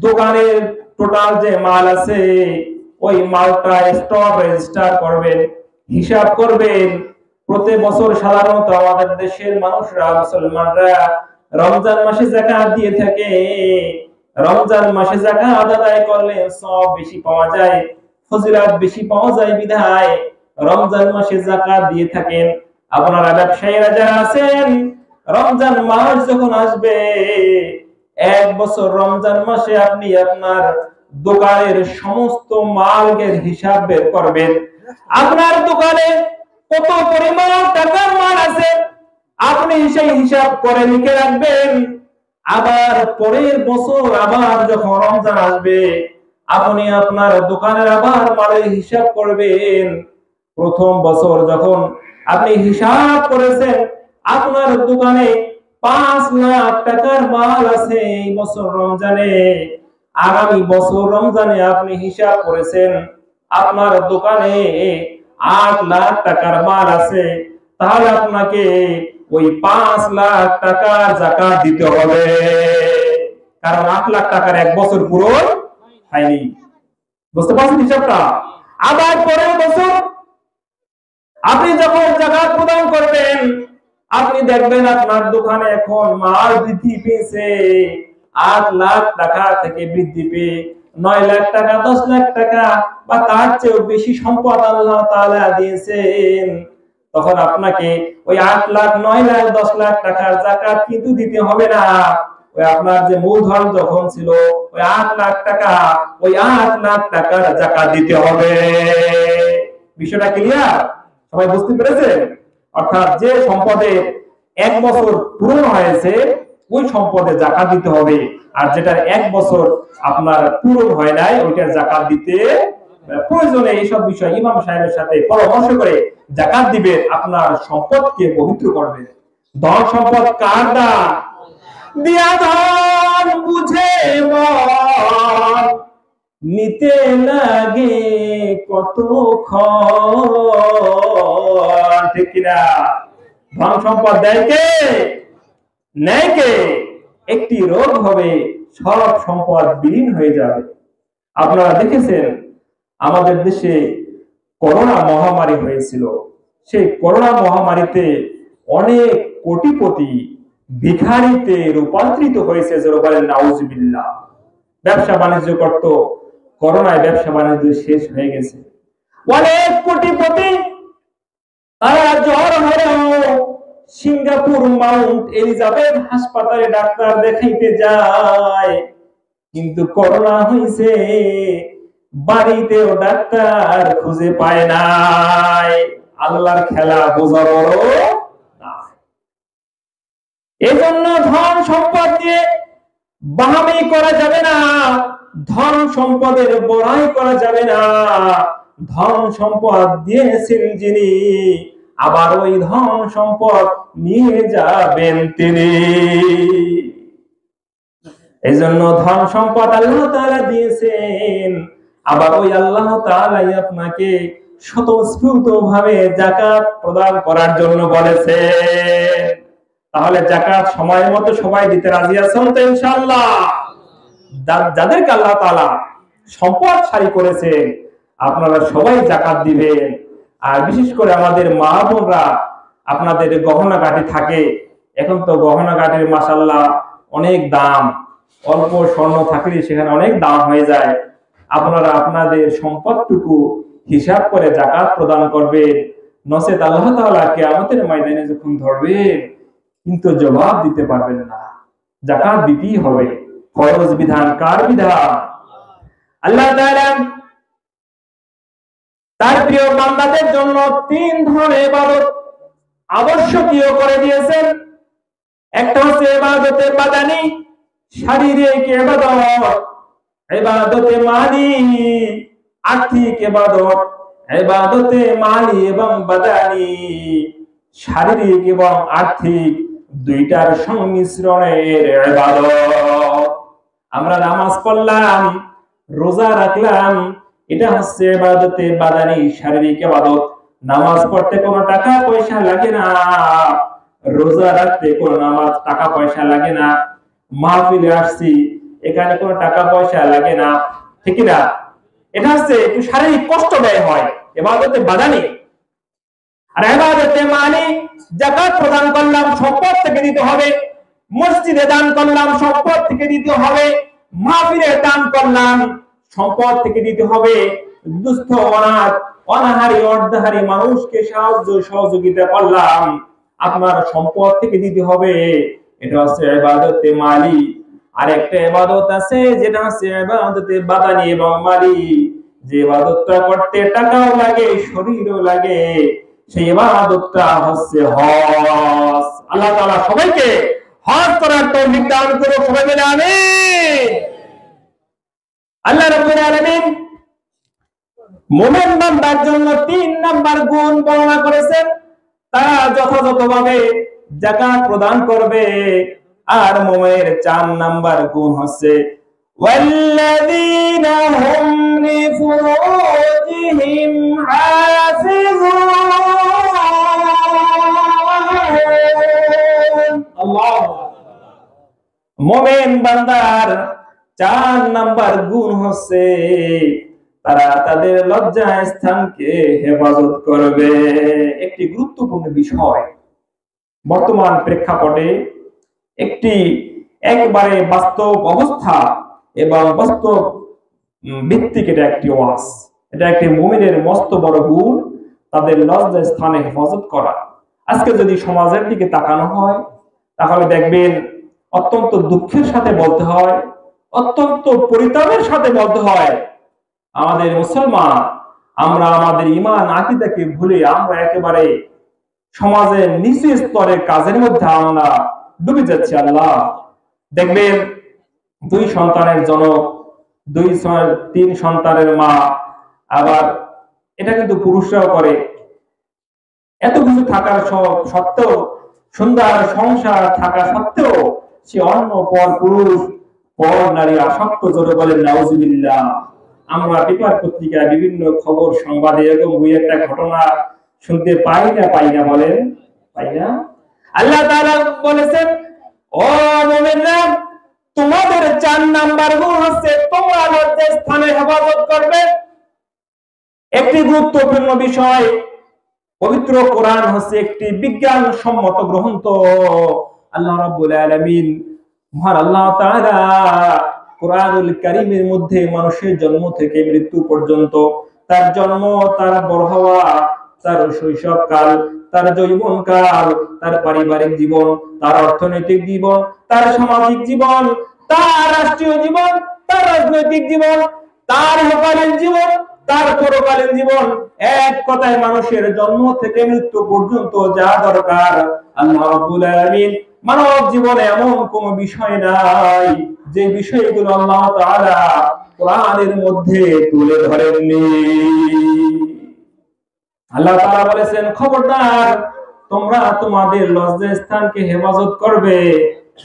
দোকানের টোটাল যে মাল আছে ওই মালটা স্টক রেজিস্টার করবেন, হিসাব করবেন। প্রত্যেক বছর সাধারণত আমাদের দেশের মানুষরা, মুসলমানরা রমজান মাসে যাকাত দিয়ে থাকে। রমজান মাসে যাকাত আদায় করলে সওয়াব বেশি পাওয়া যায়, ফজিলত বেশি পাওয়া যায়, বিধায় রমজান মাসে যাকাত দিয়ে থাকেন। আপনারা ব্যবসায়ীরা যারা আছেন, রমজান মাস যখন আসবে, এক বছর রমজান মাসে আপনি আপনার দোকানের সমস্ত মালের হিসাব বের করবেন। আপনার দোকানে কত পরিমাণ টাকার মাল আছে আপনি সেই হিসাব করে লিখে রাখবেন। আবার পরের বছর আবার যখন রমজান আসবে, আপনি আপনার দোকানের আবার মালের হিসাব করবেন। প্রথম বছর যখন আপনি হিসাব করেছেন আপনার দোকানে 5 লাখ টাকার মাল আছে এই বছর রমজানে, আগামী বছর রমজানে আপনি হিসাব করেছেন আপনার দোকানে 8 লাখ টাকার মাল আছে, তাহলে আপনাকে ওই 5 লাখ টাকার যাকাত দিতে হবে, কারণ 8 লাখ টাকার এক বছর পূরণ হয়নি। বুঝতে পারছেন হিসাবটা? আবার পরের বছর আপনি যখন যাকাত প্রদান করবেন, আপনি দেখবেন আপনার দোকানে এখন মাল বৃদ্ধি পেয়েছে, 8 লাখ টাকা থেকে বৃদ্ধি পেয়ে 9 লাখ টাকা, 10 লাখ টাকা বা তার চেয়েও বেশি সম্পদ আল্লাহ তাআলা দিয়েছেন। তখন আপনাকে ওই 8 লাখ, 9 লাখ, 10 লাখ টাকার যাকাত কিন্তু দিতে হবে না। ওই আপনার যে মূলধন যখন ছিল ওই 8 লাখ টাকা, ওই 8 লাখ টাকার যাকাত দিতে হবে। বিষয়টা ক্লিয়ার? সবাই বুঝতে পেরেছেন? অর্থাৎ যে সম্পদে এক বছর পূরণ হয়েছে ওই সম্পদে যাকাত দিতে হবে, আর যেটা এক বছর আপনার পূরণ হয় নাই ওইটার যাকাত দিতে প্রয়োজনে এইসব বিষয় ইমাম সাহেবের সাথে পরামর্শ করে যাকাত দিবেন, আপনার সম্পদকে পবিত্র করবে। ধন সম্পদ কার দান? দিয়া ধন বুঝে মন, নিতে লাগে কতক্ষণ, ঠিক কিনা? ধন সম্পদ দেয় কে? নেয় কে? একটি রোগ হবে, সব সম্পদ বিলীন হয়ে যাবে। আপনারা দেখেছেন আমাদের দেশে করোনা মহামারী হয়েছিল, সেই করোনা মহামারীতে অনেক কোটিপতি ভিখারিতে রূপান্তরিত হয়েছে। জোরে বলেন নাউজুবিল্লাহ। ব্যবসা বাণিজ্য করত, করোনায় ব্যবসা বাণিজ্য শেষ হয়ে গেছে। অনেক কোটিপতি তারা জ্বর হলেও সিঙ্গাপুর মাউন্ট এলিজাবেথ হাসপাতালে ডাক্তার দেখাইতে যায়, কিন্তু করোনা হয়েছে বাড়িতেও ডাক্তার খুঁজে পায় নাই। আল্লাহর খেলা বোঝা বড় না। এজন্য ধন সম্পদ দিয়ে বাহামি করা যাবে না, ধন সম্পদের বড়াই করা যাবে না। ধন সম্পদ দিয়েছেন যিনি, আবার ওই ধন সম্পদ নিয়ে যাবেন তিনি। এজন্য ধন সম্পদ আল্লাহ তাআলা দিয়েছেন, আবার ওই আল্লাহ তাআলাই আপনাকে স্বতঃস্ফূর্তভাবে যাকাত প্রদান করার জন্য বলেছেন। তাহলে যাকাত সময় মতো সবাই দিতে রাজি আছেন তো ইনশাআল্লাহ? যাদেরকে আল্লাহ তাআলা সম্পদশালী করেছেন, আপনারা সবাই যাকাত দিবেন। আর বিশেষ করে আমাদের মা বোনরা আপনাদের গহনা গাঁটি থাকে, এখন তো গহনা গাঁটির মাশাআল্লাহ অনেক দাম, অল্প স্বর্ণ থাকলে সেখানে অনেক দাম হয়ে যায়। আপনারা আপনাদের সম্পদটুকু হিসাব করে যাকাত প্রদান করবেন, নচেত আল্লাহ তাআলা কিয়ামতের ময়দানে যখন ধরবেন কিন্তু জবাব দিতে পারবেন না। যাকাত দিতেই হবে। ফরজ বিধান কার বিধান? আল্লাহ তাআলা তার প্রিয় বান্দাদের জন্য 3 ধরনের ইবাদত আবশ্যকীয় করে দিয়েছেন। একটা হচ্ছে ইবাদতে বাদানি, শারীরিক ইবাদত, ইবাদতে মালি, আর্থিক ইবাদত। ইবাদতে মালি এবং বাদানি, শারীরিক এবং আর্থিক দুইটার সংমিশ্রণের ইবাদত। আমরা নামাজ পড়লাম, রোজা রাখলাম, এটা হচ্ছে ইবাদতে বাদানি, শারীরিক ইবাদত। নামাজ পড়তে কোনো টাকা পয়সা লাগে না, রোজা রাখতে কোনো টাকা পয়সা লাগে না, মাহফিলে আসছি এখানে কোনো টাকা পয়সা লাগে না, ঠিক না? এটা হচ্ছে একটু শারীরিক কষ্ট ব্যয় হয়, ইবাদতে বাদানি। আর ইবাদতে মালি, যাকাত প্রদান করলাম, সম্পদ থেকে দিতে হবে। মসজিদে দান করলাম, সম্পদ থেকে দিতে হবে। মাহফিলে দান করলাম, সম্পদ থেকে দিতে হবে। দুস্থ অনাথ অনাহারী অর্ধাহারী মানুষকে সাহায্য সহযোগিতা করলাম, আপনার সম্পদ থেকে দিতে হবে। এটা হচ্ছে ইবাদতে মালি। আর একটা ইবাদত আছে যেটা হচ্ছে ইবাদতে বাদানি এবং মালি, যে ইবাদতটা করতে টাকাও লাগে, শরীরও লাগে, সেই ইবাদতটা হচ্ছে হজ। আল্লাহ তাআলা সবাইকে হজ করার তৌফিক দান করুন, সবাই বলে আমিন। আল্লাহ রাব্বুল আলামিন মুমিন বান্দার জন্য 3 নাম্বার গুণ বর্ণনা করেছেন। তারা যথাযথভাবে যাকাত প্রদান করবে। আর মুমিনের 4 নাম্বার গুণ হচ্ছে ওয়াল্লাযীনা হুম লিফুরুজিহিম হাফিজুন। আল্লাহু মুমিন বান্দার 4 নাম্বার গুণ হচ্ছে তারা তাদের লজ্জা স্থানকে হেফাজত করবে। একটি গুরুত্বপূর্ণ বিষয়, বর্তমান প্রেক্ষাপটে একটি একবারে বাস্তব অবস্থা এবং বাস্তব ভিত্তিক এটা একটি ওয়াজ। এটা একটি মুমিনের মস্ত বড় গুণ, তাদের লজ্জা স্থানে হেফাজত করা। আজকে যদি সমাজের দিকে তাকানো হয় তাহলে দেখবেন অত্যন্ত দুঃখের সাথে বলতে হয়, অত্যন্ত পরিতাপের সাথে বলতে হয়, আমাদের মুসলমান আমরা আমাদের ঈমান আকীদাকে ভুলে আমরা একেবারে সমাজের নিচু স্তরের কাজের মধ্যে আমরা ডুবে যাচ্ছি। আল্লাহ দেখবেন 2 সন্তানের জনক, 3 সন্তানের মা, আবার এটা কিন্তু পুরুষরাও করে। এত কিছু থাকার সত্ত্বেও, সুন্দর সংসার থাকা সত্ত্বেও সে অন্য পর পুরুষ পর নারী আসক্ত, জোরে বলেন নাউজুবিল্লাহ। আমরা পেপার পত্রিকায় বিভিন্ন খবর সংবাদে এরকম দুই একটা ঘটনা শুনতে পাই না বলেন? পাই না? আল্লাহ তাআলা বলেছেন, ও মুমিনরা, তোমাদের 4 নাম্বার গুণ হচ্ছে তোমরা লজ্জা স্থানে হেফাজত করবে। একটি গুরুত্বপূর্ণ বিষয়, পবিত্র কোরআন হচ্ছে একটি বিজ্ঞান সম্মত গ্রন্থ। আল্লাহ রাব্বুল আলামিন মহান আল্লাহ তাআলা কোরআনুল কারীমের মধ্যে মানুষের জন্ম থেকে মৃত্যু পর্যন্ত, তার জন্ম, তার বড় হওয়া, তার শৈশবকাল, তার যৌবনকাল, তার পারিবারিক জীবন, তার অর্থনৈতিক জীবন, তার সামাজিক জীবন, তার রাষ্ট্রীয় জীবন, তার রাজনৈতিক জীবন, তার ইহকালীন জীবন, তার পরকালীন জীবন, এক কথায় মানুষের জন্ম থেকে মৃত্যু পর্যন্ত যা দরকার, আল্লাহ রাব্বুল আলামিন মানব জীবনে এমন কোন বিষয় নাই যে বিষয়গুলো আল্লাহ তাআলা কোরআনের মধ্যে তুলে ধরেননি। আল্লাহ তাআলা বলেছেন, খবরদার তোমরা তোমাদের লজ্জা স্থানকে হেফাজত করবে।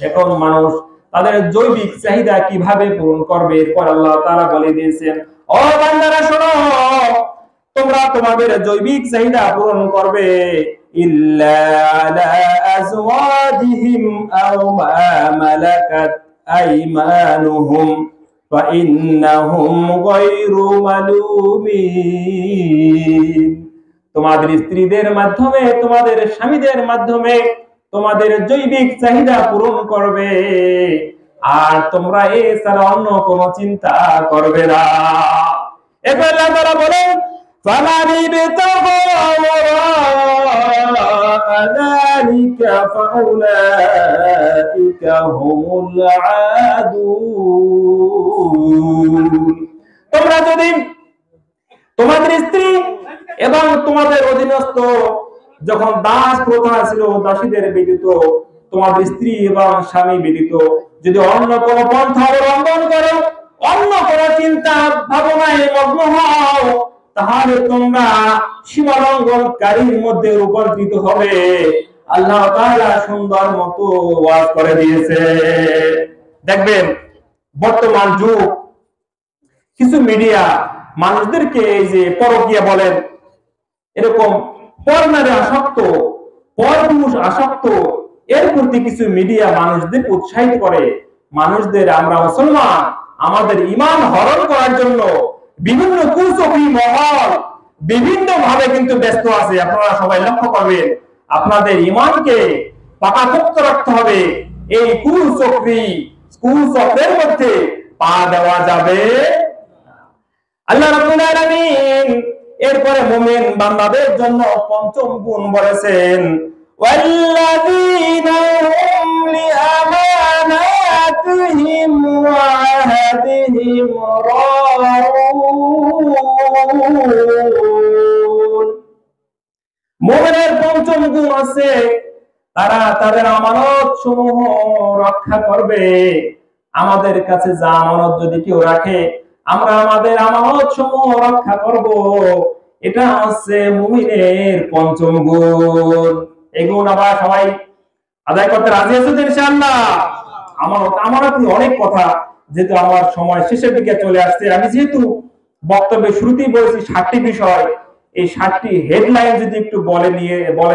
এখন মানুষ তাদের জৈবিক চাহিদা কিভাবে পূরণ করবে, এরপর আল্লাহ তাআলা বলে দিয়েছেন, ও বান্দারা শোনো, তোমরা তোমাদের জৈবিক চাহিদা পূরণ করবে ইল্লা আলা আজওয়াজিহিম আও মা মালাকাত আইমানুহুম, فإنهم غير ملومين। তোমাদের স্ত্রীদের মাধ্যমে, তোমাদের স্বামীদের মাধ্যমে তোমাদের জৈবিক চাহিদা পূরণ করবে, আর তোমরা এছাড়া অন্য কোনো চিন্তা করবে না। এবার আল্লাহ তাআলা বলেন فَمَنِ ابْتَغَى وَرَاءَ ذَلِكَ فَأُولَئِكَ هُمُ الْعَادُونَ। তোমরা যদি তোমাদের স্ত্রী এবং তোমাদের অধীনস্থ যখন দাস প্রথা ছিল, দাসীদের ব্যতীত তোমাদের স্ত্রী এবং স্বামী ব্যতীত যদি অন্য কোনো পন্থা অবলম্বন করো, অন্য কোনো চিন্তা ভাবনায় মগ্ন হও, তাহলে তোমরা সীমালঙ্ঘনকারীর মধ্যে রূপান্তরিত হবে। আল্লাহ তাআলা সুন্দর মতো ওয়াজ করে দিয়েছে। দেখবেন বর্তমান যুগ কিছু মিডিয়া মানুষদেরকে এই যে পরকীয়া বলেন, এরকম পরনারী আসক্ত, পরপুরুষ আসক্ত, এর প্রতি কিছু মিডিয়া মানুষদের উৎসাহিত করে। মানুষদের আমরা মুসলমান, আমাদের ঈমান হরণ করার জন্য বিভিন্ন কুচক্রী মহল বিভিন্ন ভাবে কিন্তু ব্যস্ত আছে। আপনারা সবাই লক্ষ্য করবেন, আপনাদের ঈমানকে পাকাপোক্ত রাখতে হবে। এই কুচক্রের মধ্যে পা দেওয়া যাবে। আল্লাহ রাব্বুল আলামিন এরপরে মুমিন বান্দাদের জন্য পঞ্চম গুণ বলেছেন, ওয়াল্লাযীনা হুম লিআমানাতিহিম ওয়া আহদিহিম রাউন। মুমিনের পঞ্চম গুণ আছে, তারা তাদের আমানত সমূহ রক্ষা করবে। আমাদের কাছে যা আমানত যদি কেউ রাখে, আমরা আমাদের আমানত সমূহ রক্ষা করব। এটা হচ্ছে মুমিনের পঞ্চম গুণ। এই গুণ আবার সবাই আদায় করতে রাজি আছেন ইনশাআল্লাহ? আমানত অনেক কথা, যেহেতু আমার সময় শেষের দিকে চলে আসছে, আমি যেহেতু বক্তব্যের শুরুতেই বলেছি 7টি বিষয়, এই 7টি হেডলাইন যদি একটু বলে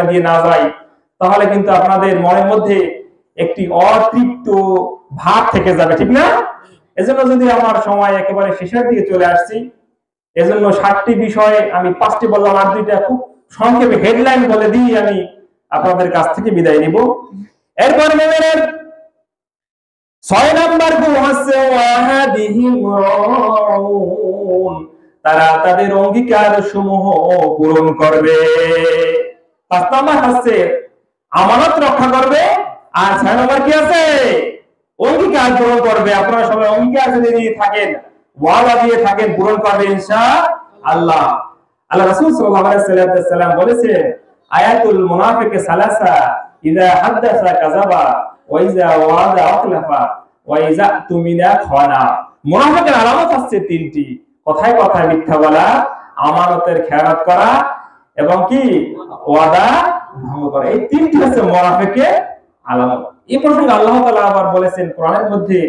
দিয়ে না যাই, তাহলে কিন্তু আপনাদের মনের মধ্যে একটি অতৃপ্ত ভাব থেকে যাবে, ঠিক না? এজন্য যদি আমার সময় একেবারে শেষের দিকে চলে আসছি, এজন্য 7টি বিষয় আমি 5টি বললাম, আর 2টা খুব সংক্ষেপে হেডলাইন বলে দিয়ে আমি আপনাদের কাছ থেকে বিদায় নিব। এরপর মুমিনের 6 নাম্বার গুণ হচ্ছে ওয়াহাদিহিম রাউন, তারা তাদের অঙ্গীকার সমূহ পূরণ করবে। 5 নাম্বার হচ্ছে আমানত রক্ষা করবে, আর 6 নাম্বার কি আছে? অঙ্গীকার পূরণ করবে। আপনারা সবাই অঙ্গীকার যদি দিয়ে থাকেন, ওয়াদা দিয়ে থাকেন, পূরণ করবে ইনশাআল্লাহ। আল্লাহ রাসূল সাল্লাল্লাহু আলাইহি ওয়াসাল্লাম বলেছেন, আয়াতুল মুনাফিকি সালাসা, ইযা হাদাসা কাযাবা ওয়া ইযা ওয়াদা আখলাফা ওয়া ইযা তুমিনা খানা। মুনাফিকের আলামত আছে 3টি, কথায় কথায় মিথ্যা বলা, আমানতের খেয়ানত করা, এবং কি ওয়াদা ভঙ্গ করা। এই 3টি হচ্ছে মুনাফিকের আলামত। এই প্রসঙ্গে আল্লাহ তাআলা আবার বলেছেন কোরআনের মধ্যে,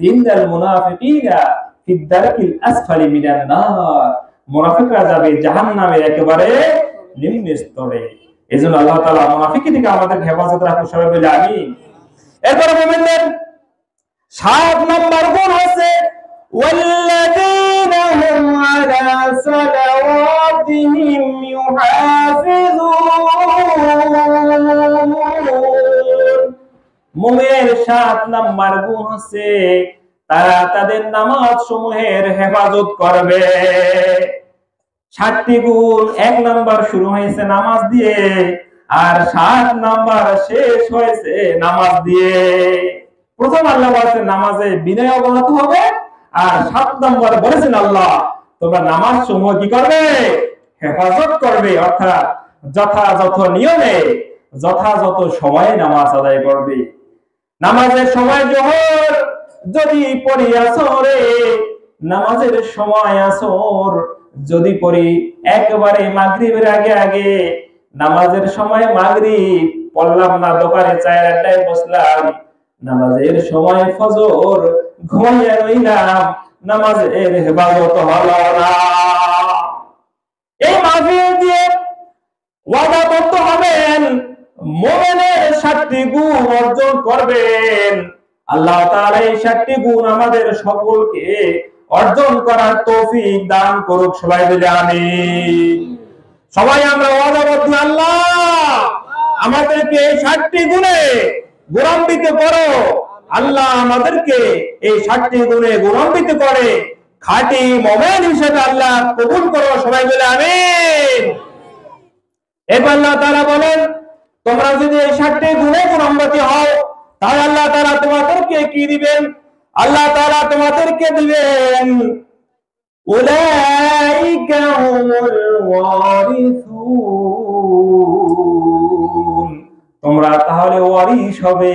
ইন্নাল মুনাফিকিনা ফিদ দারকিল আসফালি মিনান নার, মুনাফিকরা যাবে জাহান্নামের একেবারে নিম্ন স্তরে। এজন্য আল্লাহ তাআলা মুনাফিকি থেকে আমাদের হেফাজত রাখুন, সবাই বলে আমিন। এরপর মুমিনদের 7 নম্বর গুণ হচ্ছে ওয়াল্লাযীনা হুম আলা সালাওয়াতিহিম ইউহাফিজুন। মুমিনের 7 নাম্বার গুণ হচ্ছে তারা তাদের নামাজ সমূহের হেফাজত করবে। 7টি গুণ, 1 নাম্বার শুরু হয়েছে নামাজ দিয়ে, আর 7 নাম্বার শেষ হয়েছে নামাজ দিয়ে। প্রথম আল্লাহ বলেছেন নামাজে বিনয় অবনত হবে, আর 7 নাম্বার বলেছেন আল্লাহ তোমরা নামাজ সমূহ কি করবে? হেফাজত করবে, অর্থাৎ যথাযথ নিয়মে যথাযথ সময়ে নামাজ আদায় করবে। নামাজের সময় জোহর যদি পড়ি আসরে, নামাজের সময় আসর যদি পড়ি একেবারে মাগরিবের আগে আগে, নামাজের সময় মাগরিব পড়লাম না, দোকানে চায়ের আড্ডায় বসলাম, নামাজের সময় ফজর ঘুমিয়ে রইলাম, নামাজের হেফাজত হলো না। এই মাহফিল দিয়ে ওয়াদাবদ্ধ হবেন, মুমিনের 7টি গুণ অর্জন করবেন। আল্লাহ তাআলা এই 7টি গুণ আমাদের সকলকে অর্জন করার তৌফিক দান করুক। সবাই বলে আমিন। সবাই আমরা ওয়াদাবদ্ধ, আল্লাহ আমাদেরকে এই 7টি গুণে গুণান্বিত করো। আল্লাহ আমাদেরকে এই 7টি গুণে গুণান্বিত করে খাঁটি মুমিন হিসেবে আল্লাহ কবুল করো। সবাই বলে আমিন। এবার আল্লাহ তাআলা বলেন, তোমরা যদি এই 7টি গুণে গুণান্বিত হও তাহলে আল্লাহ তাআলা তোমাদেরকে কি দিবেন? আল্লাহ তাআলা তোমাদেরকে দিবেন উলাইকা হুমুল ওয়ারিসুন। তোমরা তাহলে ওয়ারিস হবে।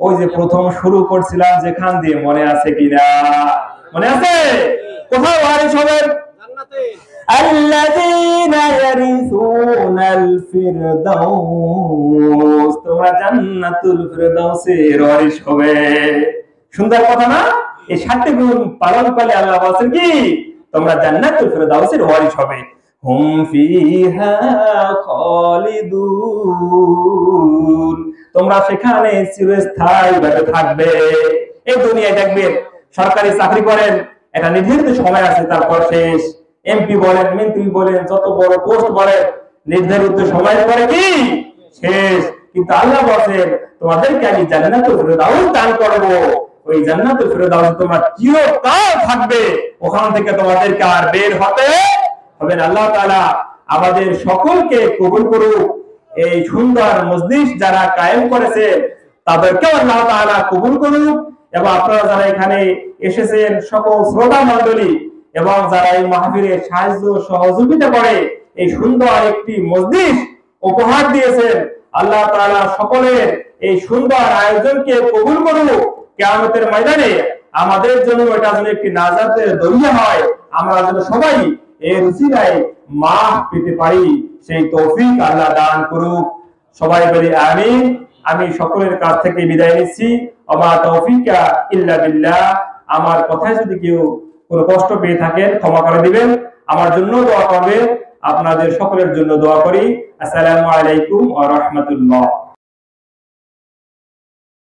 ওই যে প্রথম শুরু করছিলাম যেখান দিয়ে, মনে আছে কিনা? মনে আছে? কোথায় ওয়ারিস হবেন? জান্নাতে। আল্লাযীনা ইয়ারিসুনাল ফিরদাউস। তোমরা জান্নাতুল ফিরদাউসের ওয়ারিস হবে। সুন্দর কথা না? এই 7টি গুণ পালন করলে আল্লাহ বলেন কি তোমরা জান্নাতুল ফিরদাউসের ওয়ারিস হবে। হুম ফিহা খালিদুন। তোমরা সেখানে চিরস্থায়ীভাবে থাকবে। এই দুনিয়ায় দেখবেন সরকারি চাকরি করেন, একটা নির্ধারিত সময় আছে, তারপর শেষ। এমপি বলেন, মন্ত্রী বলেন, যত বড় পোস্ট বলেন, নির্ধারিত সময়ের পরে কি শেষ। কিন্তু আল্লাহ বলেন তোমাদেরকে আমি জান্নাতুল ফিরদাউস দান করব। ওই জান্নাতুল ফিরদাউসে তোমরা চিরকাল থাকবে, ওখান থেকে তোমাদেরকে আর বের হতে হবে না। আল্লাহ তাআলা আমাদের সকলকে কবুল করুক। এই সুন্দর মজলিস যারা কায়েম করেছে তাদেরকে আল্লাহ তাআলা কবুল করুক, এবং আপনারা যারা এখানে এসেছেন সকল শ্রোতা মণ্ডলী এবং যারা এই মাহফিলে সাহায্য সহযোগিতা করে এই সুন্দর একটি মজলিস উপহার দিয়েছেন, আল্লাহ তাআলা সকলের এই সুন্দর আয়োজনকে কবুল করুক। কিয়ামতের ময়দানে আমাদের জন্য এটা যেন একটি নাজাতের দরিয়া হয়, আমরা যেন সবাই এর উসিলায় মাফ পেতে পারি, সেই তৌফিক আল্লাহ দান করুক। সবাই বলি আমিন। আমি সকলের কাছ থেকে বিদায় নিচ্ছি। ওমা তৌফিকা ইল্লা বিল্লাহ। আমার কথায় যদি কেউ কোনো কষ্ট পেয়ে থাকেন ক্ষমা করে দিবেন। আমার জন্য দোয়া করবেন, আপনাদের সকলের জন্য দোয়া করি। আসসালামু আলাইকুম ওয়া রাহমাতুল্লাহ।